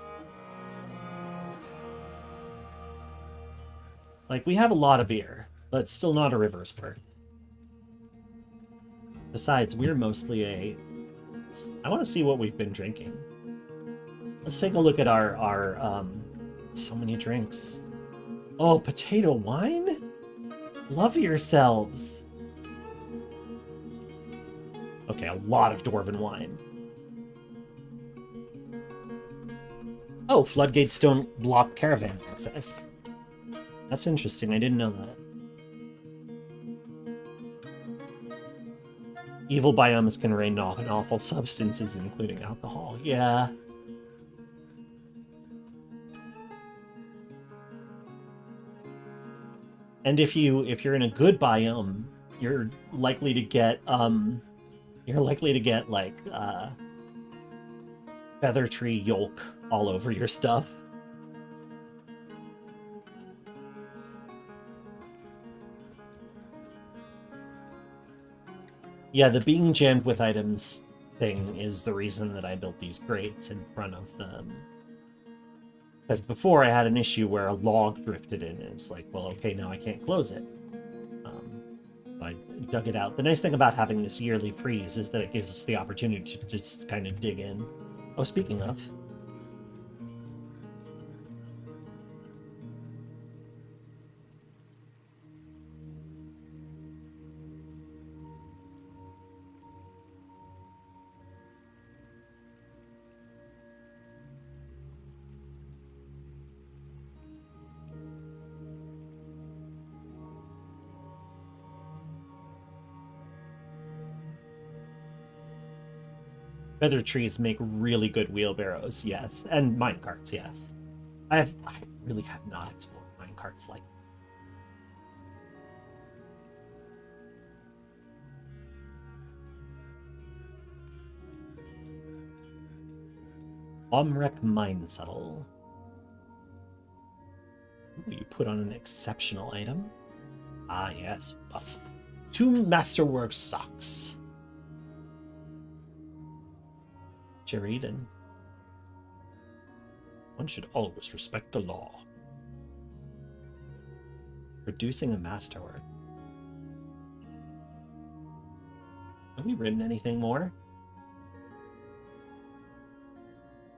Like, we have a lot of beer, but it's still not a river's worth. Besides, we're mostly I want to see what we've been drinking. Let's take a look at our so many drinks. Oh, potato wine? Love yourselves. Okay, a lot of dwarven wine. Oh, floodgates don't block caravan access. That's interesting, I didn't know that. Evil biomes can rain off an awful substances, including alcohol. Yeah. And if you're in a good biome, you're likely to get like feather tree yolk all over your stuff. Yeah, the being jammed with items thing is the reason that I built these grates in front of them. Because before I had an issue where a log drifted in, and it's like, well, okay, now I can't close it. I dug it out. The nice thing about having this yearly freeze is that it gives us the opportunity to just kind of dig in. Oh, speaking of... Feather trees make really good wheelbarrows, yes. And minecarts, yes. I really have not explored minecarts like... Omrek Mine Settle. Ooh, you put on an exceptional item. Ah, yes. 2 masterwork socks. Jeridan. One should always respect the law. Producing a masterwork. Have we written anything more?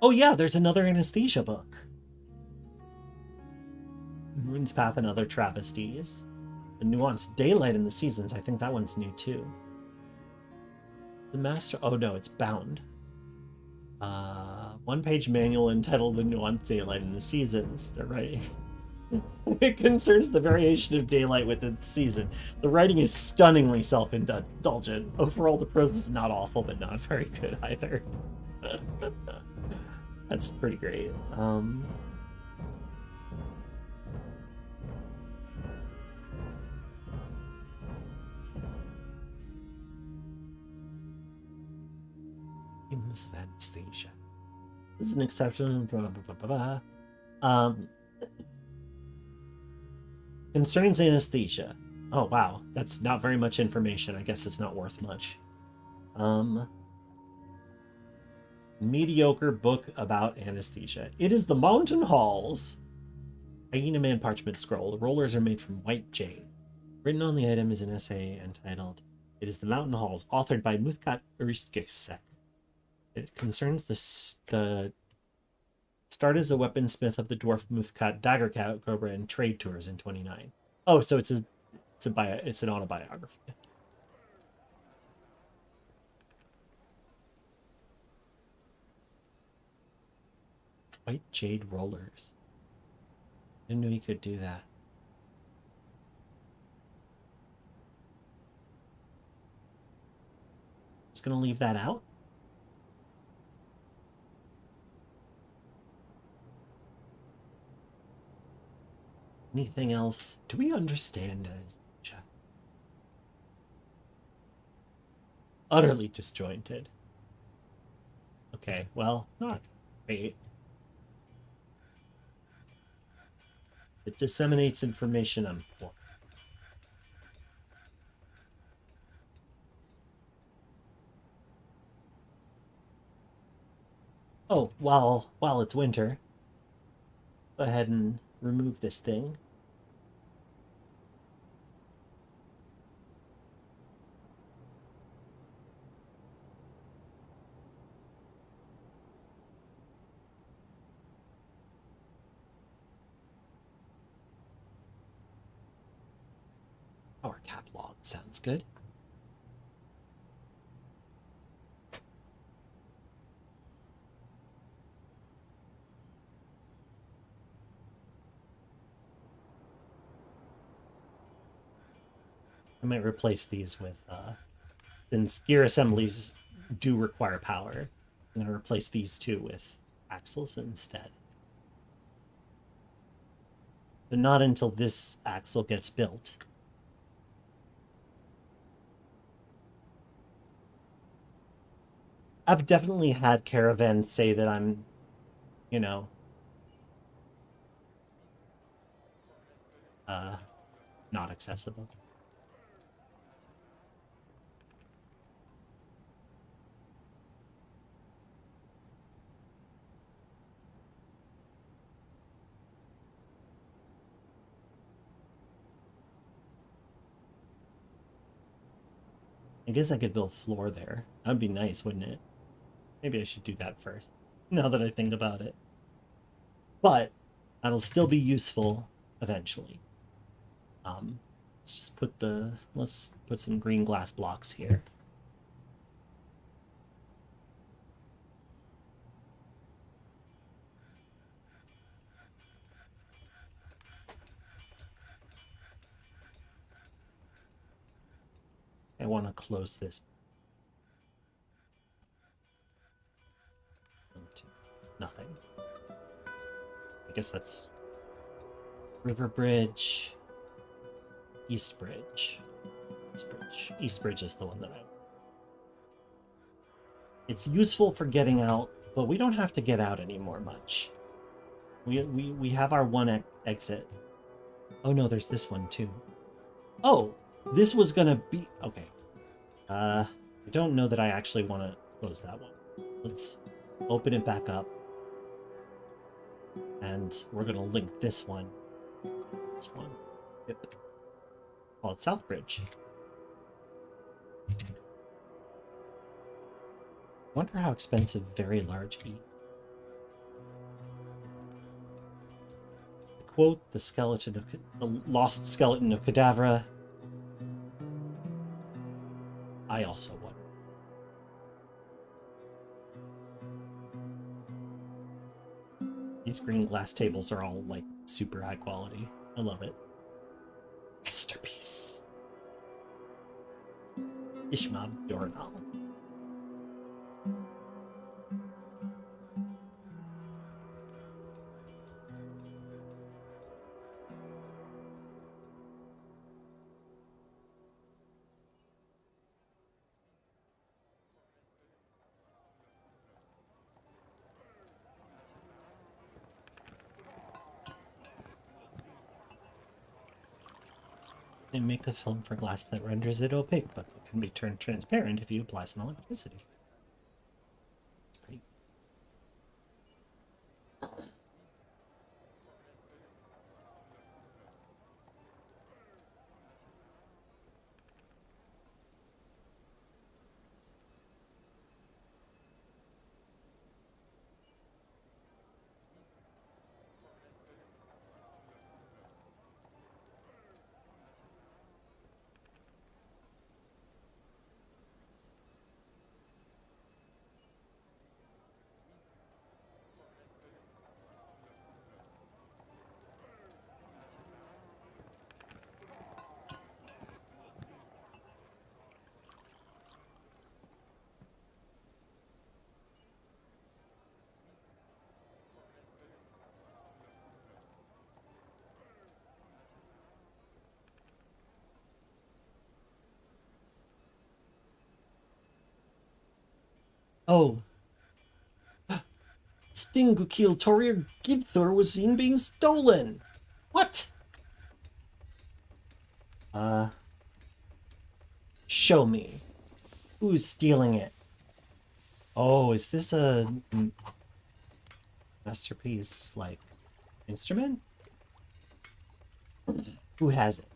Oh yeah, there's another anesthesia book. Moon's Path and Other Travesties. The nuanced daylight in the seasons. I think that one's new too. The master. Oh no, it's bound. 1-page manual entitled The Nuanced Daylight in the Seasons. They're right. It concerns the variation of daylight within the season. The writing is stunningly self-indulgent. Overall, the prose is not awful, but not very good either. That's pretty great. Themes of anesthesia. This is an exception. Blah, blah, blah, blah. Concerns anesthesia. Oh wow, that's not very much information. I guess it's not worth much. Mediocre book about anesthesia. It is the Mountain Halls. Hyena Man parchment scroll. The rollers are made from white jade. Written on the item is an essay entitled "It is the Mountain Halls," authored by Muthkat Uriskisek. It concerns the start as a weaponsmith of the dwarf Muthkat Dagger Cobra and trade tours in 29. Oh, so it's an autobiography. White jade rollers. Didn't know you could do that. Just gonna leave that out. Anything else? Do we understand anesthesia? Utterly disjointed. Okay, well, not great. It disseminates information on form. Oh, while it's winter, go ahead and remove this thing. Power cap log sounds good. I might replace these with, since gear assemblies do require power, I'm going to replace these two with axles instead. But not until this axle gets built. I've definitely had caravans say that I'm, you know, not accessible. I guess I could build floor there. That'd be nice, wouldn't it? Maybe I should do that first, now that I think about it. But that'll still be useful eventually. Let's put some green glass blocks here. I want to close this. Nothing. I guess that's River Bridge, East Bridge. East Bridge is the one that I... It's useful for getting out, but we don't have to get out anymore much. We have our one exit. Oh no, there's this one too. Oh, This was gonna be... Okay. I don't know that I actually want to close that one. Let's open it back up. And we're gonna link this one. This one. Yep. Called Southbridge. Wonder how expensive very large E. Quote, the lost skeleton of Cadavra. I also wonder. These green glass tables are all like super high quality. I love it. Masterpiece. Ishmael Dornal. They make a film for glass that renders it opaque, but it can be turned transparent if you apply some electricity. Great. Oh. Stingukil Torir Gidthor was seen being stolen. What? Show me. Who's stealing it? Oh, is this a masterpiece, like, instrument? Who has it?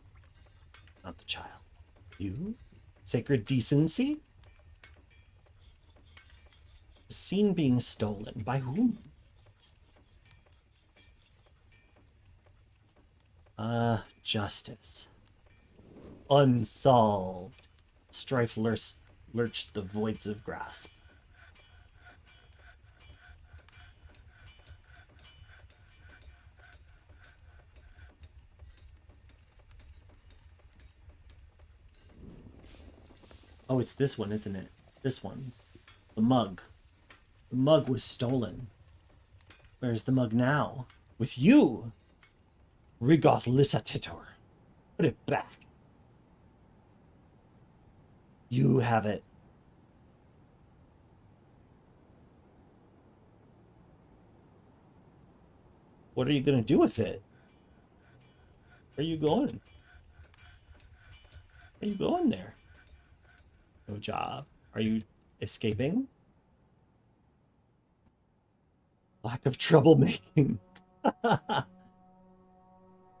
Not the child. You? Sacred decency? Seen being stolen. By whom? Justice. Unsolved. Strife lurched the voids of grasp. Oh, it's this one, isn't it? This one. The mug. The mug was stolen. Where's the mug now? With you! Rigoth Lissatitor. Put it back. You have it. What are you going to do with it? Where are you going? Where are you going there? No job. Are you escaping? Lack of troublemaking.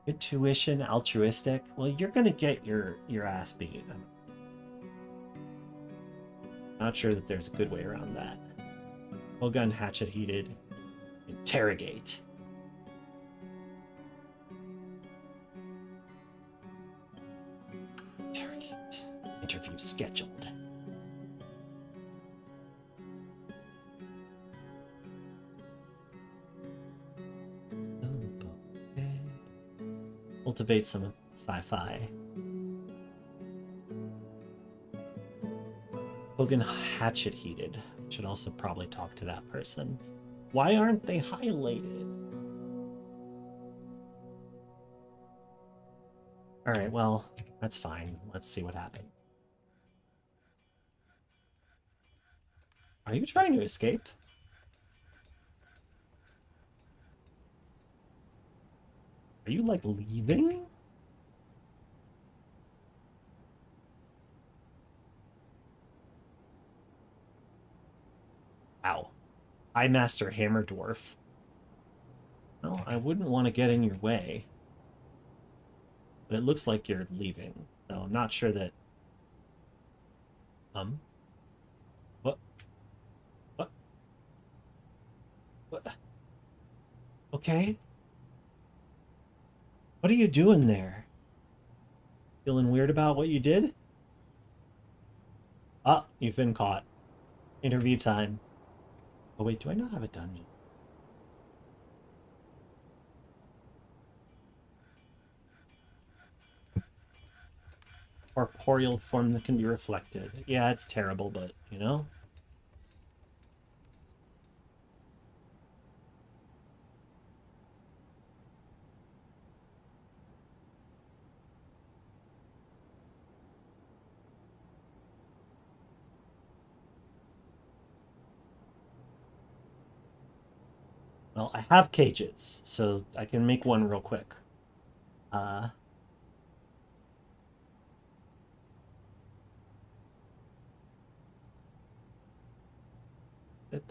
Intuition, altruistic. Well, you're gonna get your ass beat. I'm not sure that there's a good way around that. Well gun, hatchet heated. Interrogate. Interrogate. Interview scheduled. Cultivate some sci-fi. Hogan hatchet heated. Should also probably talk to that person. Why aren't they highlighted? Alright, well, that's fine. Let's see what happens. Are you trying to escape? Are you, like, leaving? High Master Hammer Dwarf. Well, I wouldn't want to get in your way. But it looks like you're leaving. So I'm not sure that... What? What? What? Okay. What are you doing there? Feeling weird about what you did? Ah, you've been caught. Interview time. Oh wait, do I not have a dungeon? Corporeal form that can be reflected. Yeah, it's terrible, but, you know? Well, I have cages, so I can make one real quick. Uh... It...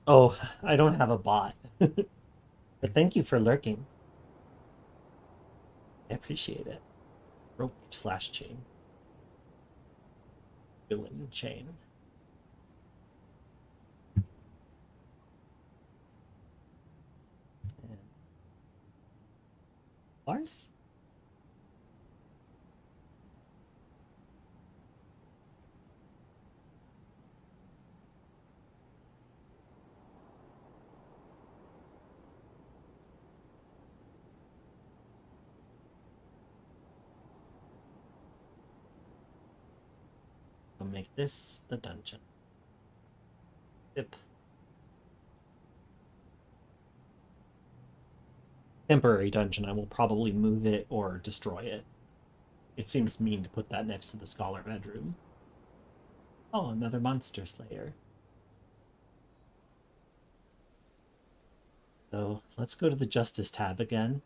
Oh, I don't have a bot. But thank you for lurking. I appreciate it. Rope slash chain. Villain chain. And Lars? I'll make this the dungeon. Yep. Temporary dungeon. I will probably move it or destroy it. It seems mean to put that next to the scholar bedroom. Oh, another monster slayer. So let's go to the justice tab again.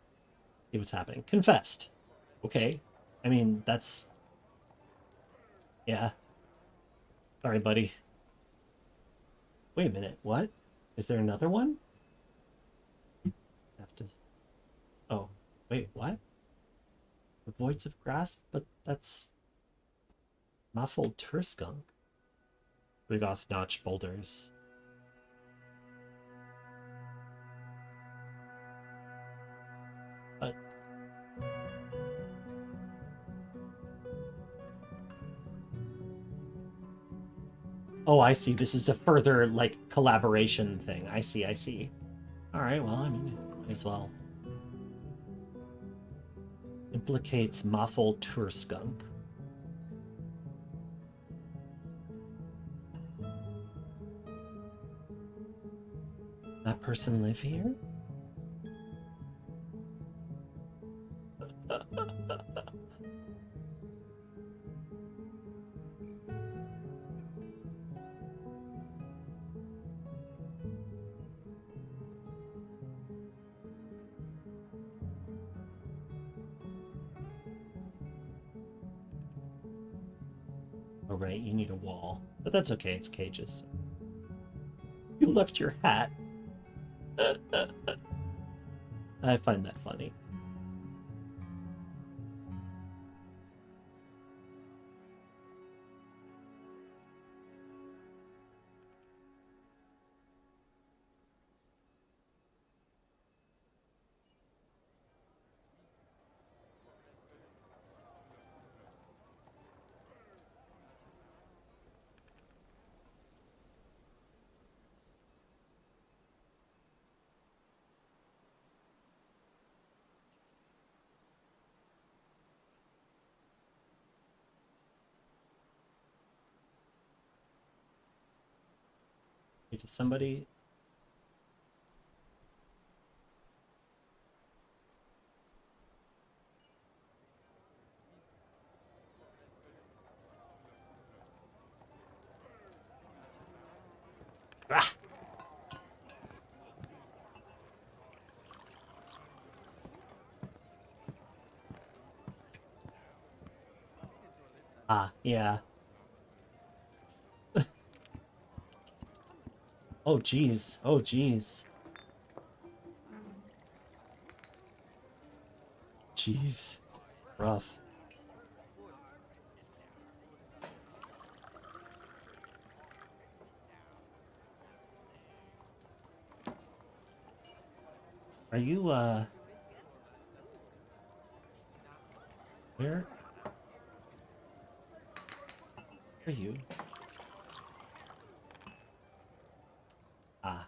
See what's happening. Confessed. Okay. I mean, that's... Yeah. Sorry, buddy. Wait a minute. What? Is there another one? Have to... Oh. Wait, what? The Voids of Grasp? But that's... Muffled Turskunk. Big off notch boulders. But... Oh, I see. This is a further, like, collaboration thing. I see, I see. Alright, well, I mean, might as well. Implicates Muffled Turskunk. That person live here? Oh, right, you need a wall. But that's okay, it's cages. You left your hat. I find that funny. Does somebody... Ah! Ah, yeah. Oh, geez. Oh, geez. Jeez. Rough. Are you, where are you? Ah.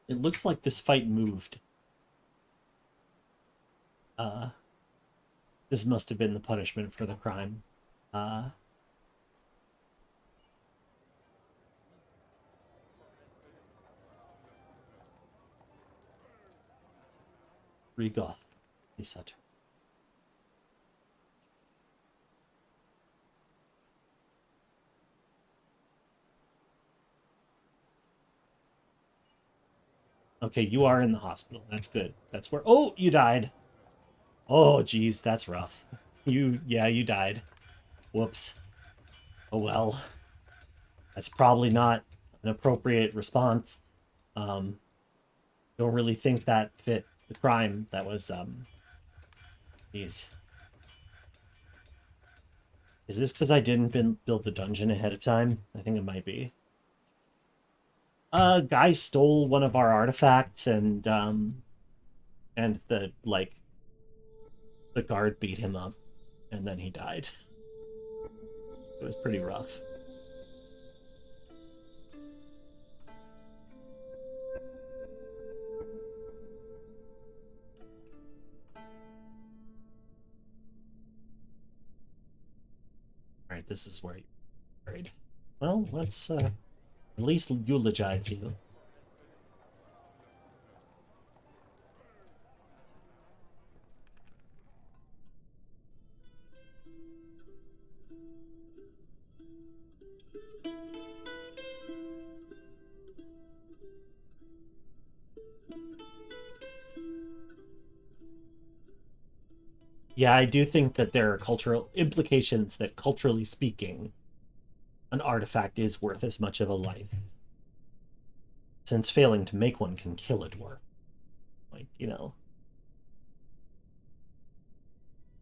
It looks like this fight moved. Uh, this must have been the punishment for the crime. Uh, Rigoth. Reset. Okay, you are in the hospital. That's good. That's where. Oh, you died. Oh, geez, that's rough. Yeah, you died. Whoops. Oh well. That's probably not an appropriate response. Um, don't really think that fit the crime. That was, geez. Is this because I didn't build the dungeon ahead of time? I think it might be. Guy stole one of our artifacts and the guard beat him up and then he died. It was pretty rough. All right, this is where you're buried. Well, let's at least eulogize you. Yeah, I do think that there are cultural implications that, culturally speaking, an artifact is worth as much of a life, since failing to make one can kill a dwarf. Like,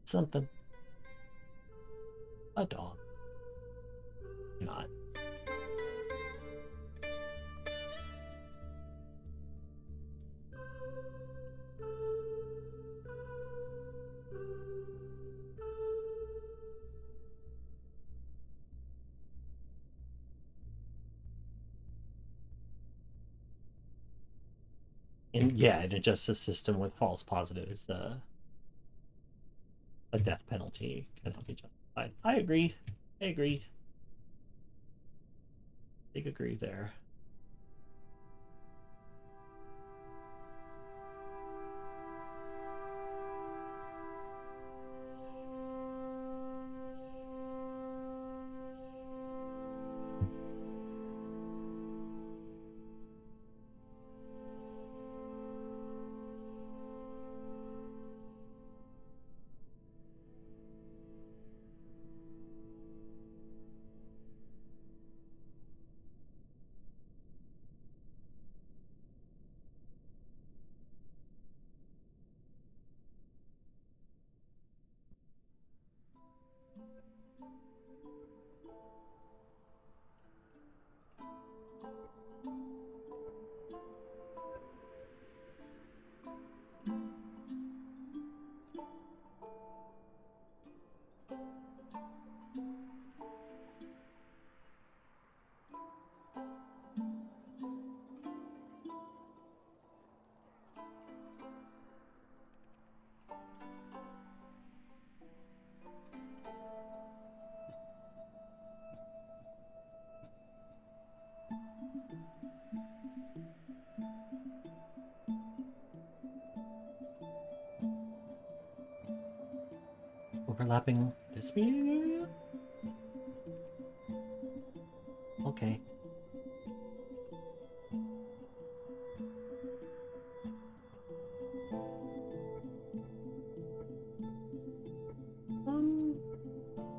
something. A dog. Not. And yeah, in a justice system with false positives, a death penalty cannot be justified. I agree. I agree. Big agree there. Overlapping this meeting area? Okay.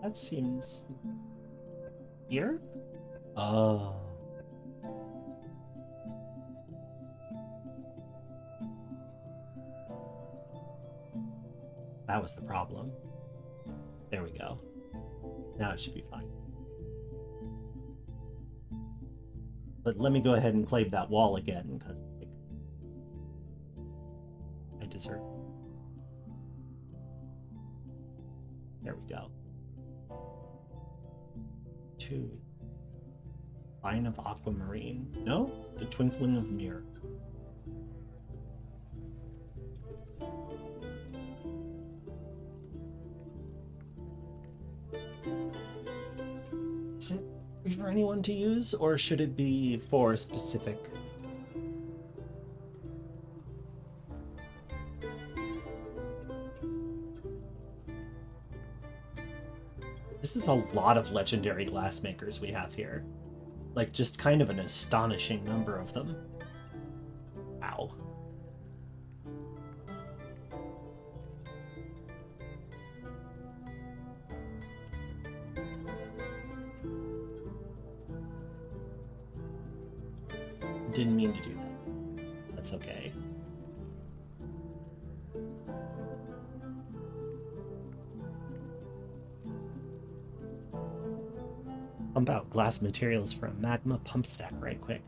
That seems... Here? Oh. That was the problem. There we go. Now it should be fine. But let me go ahead and claim that wall again, because like, I deserve it. There we go. 2. Line of aquamarine. No? The twinkling of mirror. Is it for anyone to use, or should it be for a specific? This is a lot of legendary glassmakers we have here. Like, just kind of an astonishing number of them. Wow. Didn't mean to do that. That's okay. Pump out glass materials for a magma pump stack right quick.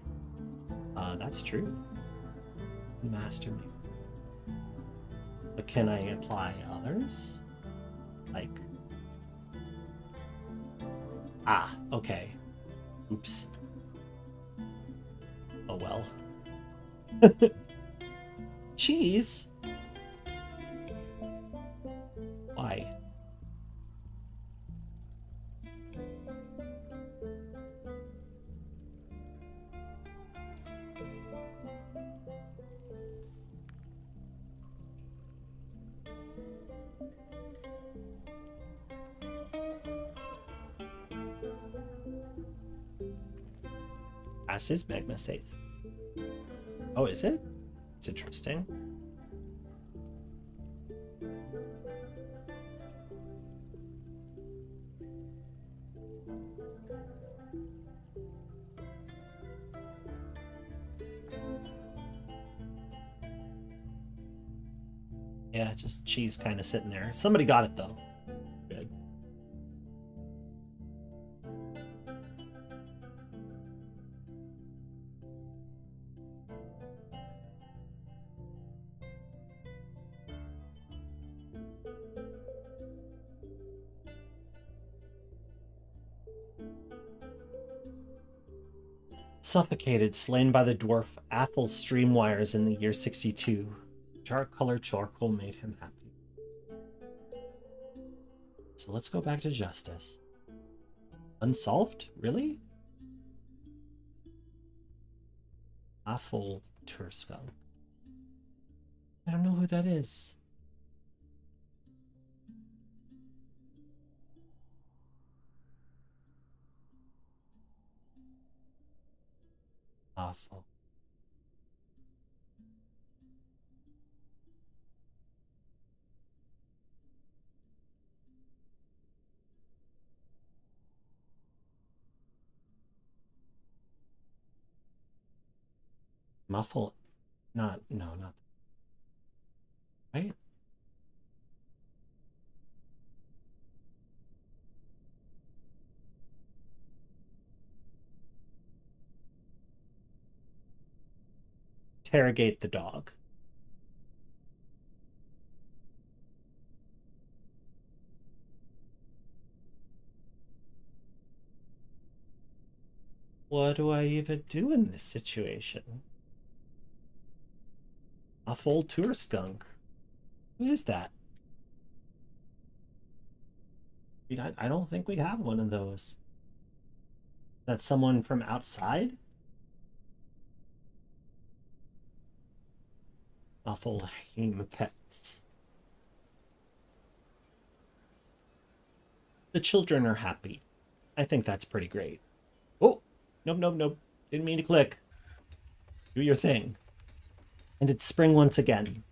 That's true. Master me. But can I apply others? Like... Ah, okay. Oops. Oh well. Cheese? Why? Pass is magma safe. Oh, is it? It's interesting. Yeah, just cheese kind of sitting there. Somebody got it though. Good. Suffocated, slain by the dwarf Athel's stream wires in the year 62. Dark colored charcoal made him happy. So let's go back to justice. Unsolved? Really? Athel Turskunk. I don't know who that is. Awful. Muffle. No, not. Right? Interrogate the dog. What do I even do in this situation? A full tour skunk. Who is that? I don't think we have one of those. That's someone from outside? Awful heme pets. The children are happy. I think that's pretty great. Oh, nope. Didn't mean to click. Do your thing. And it's spring once again.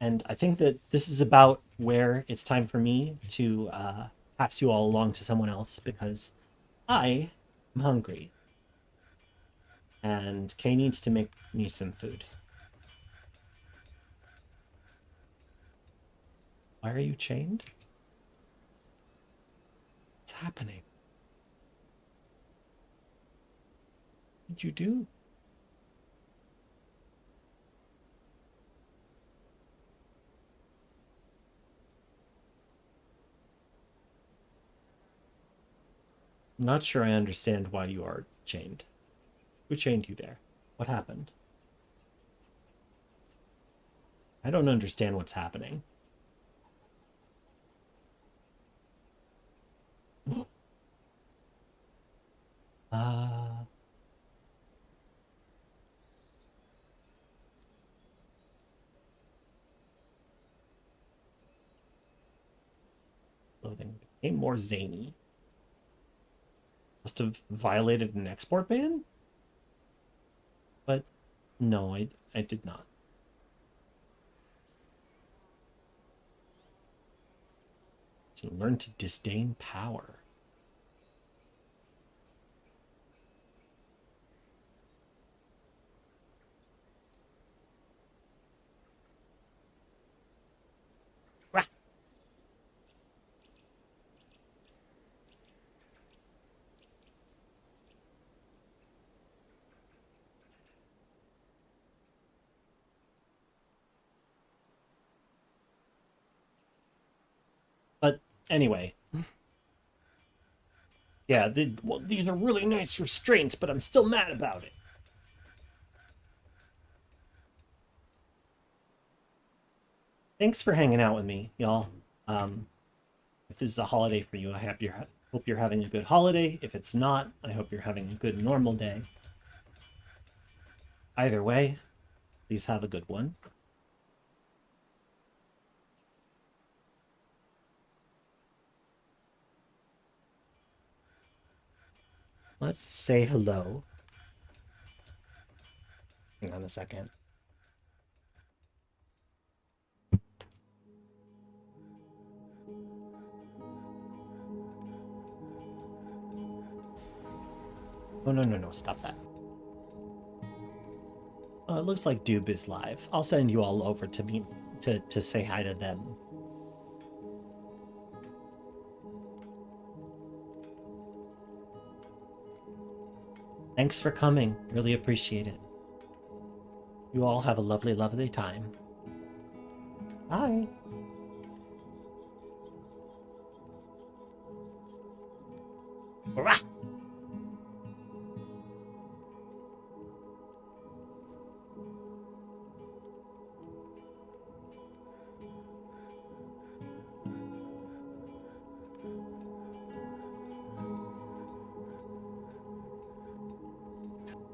And I think that this is about where it's time for me to pass you all along to someone else because I am hungry. And Kay needs to make me some food. Why are you chained? What's happening? What did you do? I'm not sure I understand why you are chained. Who chained you there? What happened? I don't understand what's happening. Uh, Clothing became more zany. Must have violated an export ban? But no, I did not. So learn to disdain power. Rah! But anyway, yeah, well, these are really nice restraints, but I'm still mad about it. Thanks for hanging out with me, y'all. If this is a holiday for you, hope you're having a good holiday. If it's not, I hope you're having a good normal day. Either way, please have a good one. Let's say hello. Hang on a second. Oh, no, stop that. Oh, it looks like Doob is live. I'll send you all over to meet to say hi to them. Thanks for coming. Really appreciate it. You all have a lovely, lovely time. Bye. Hurrah!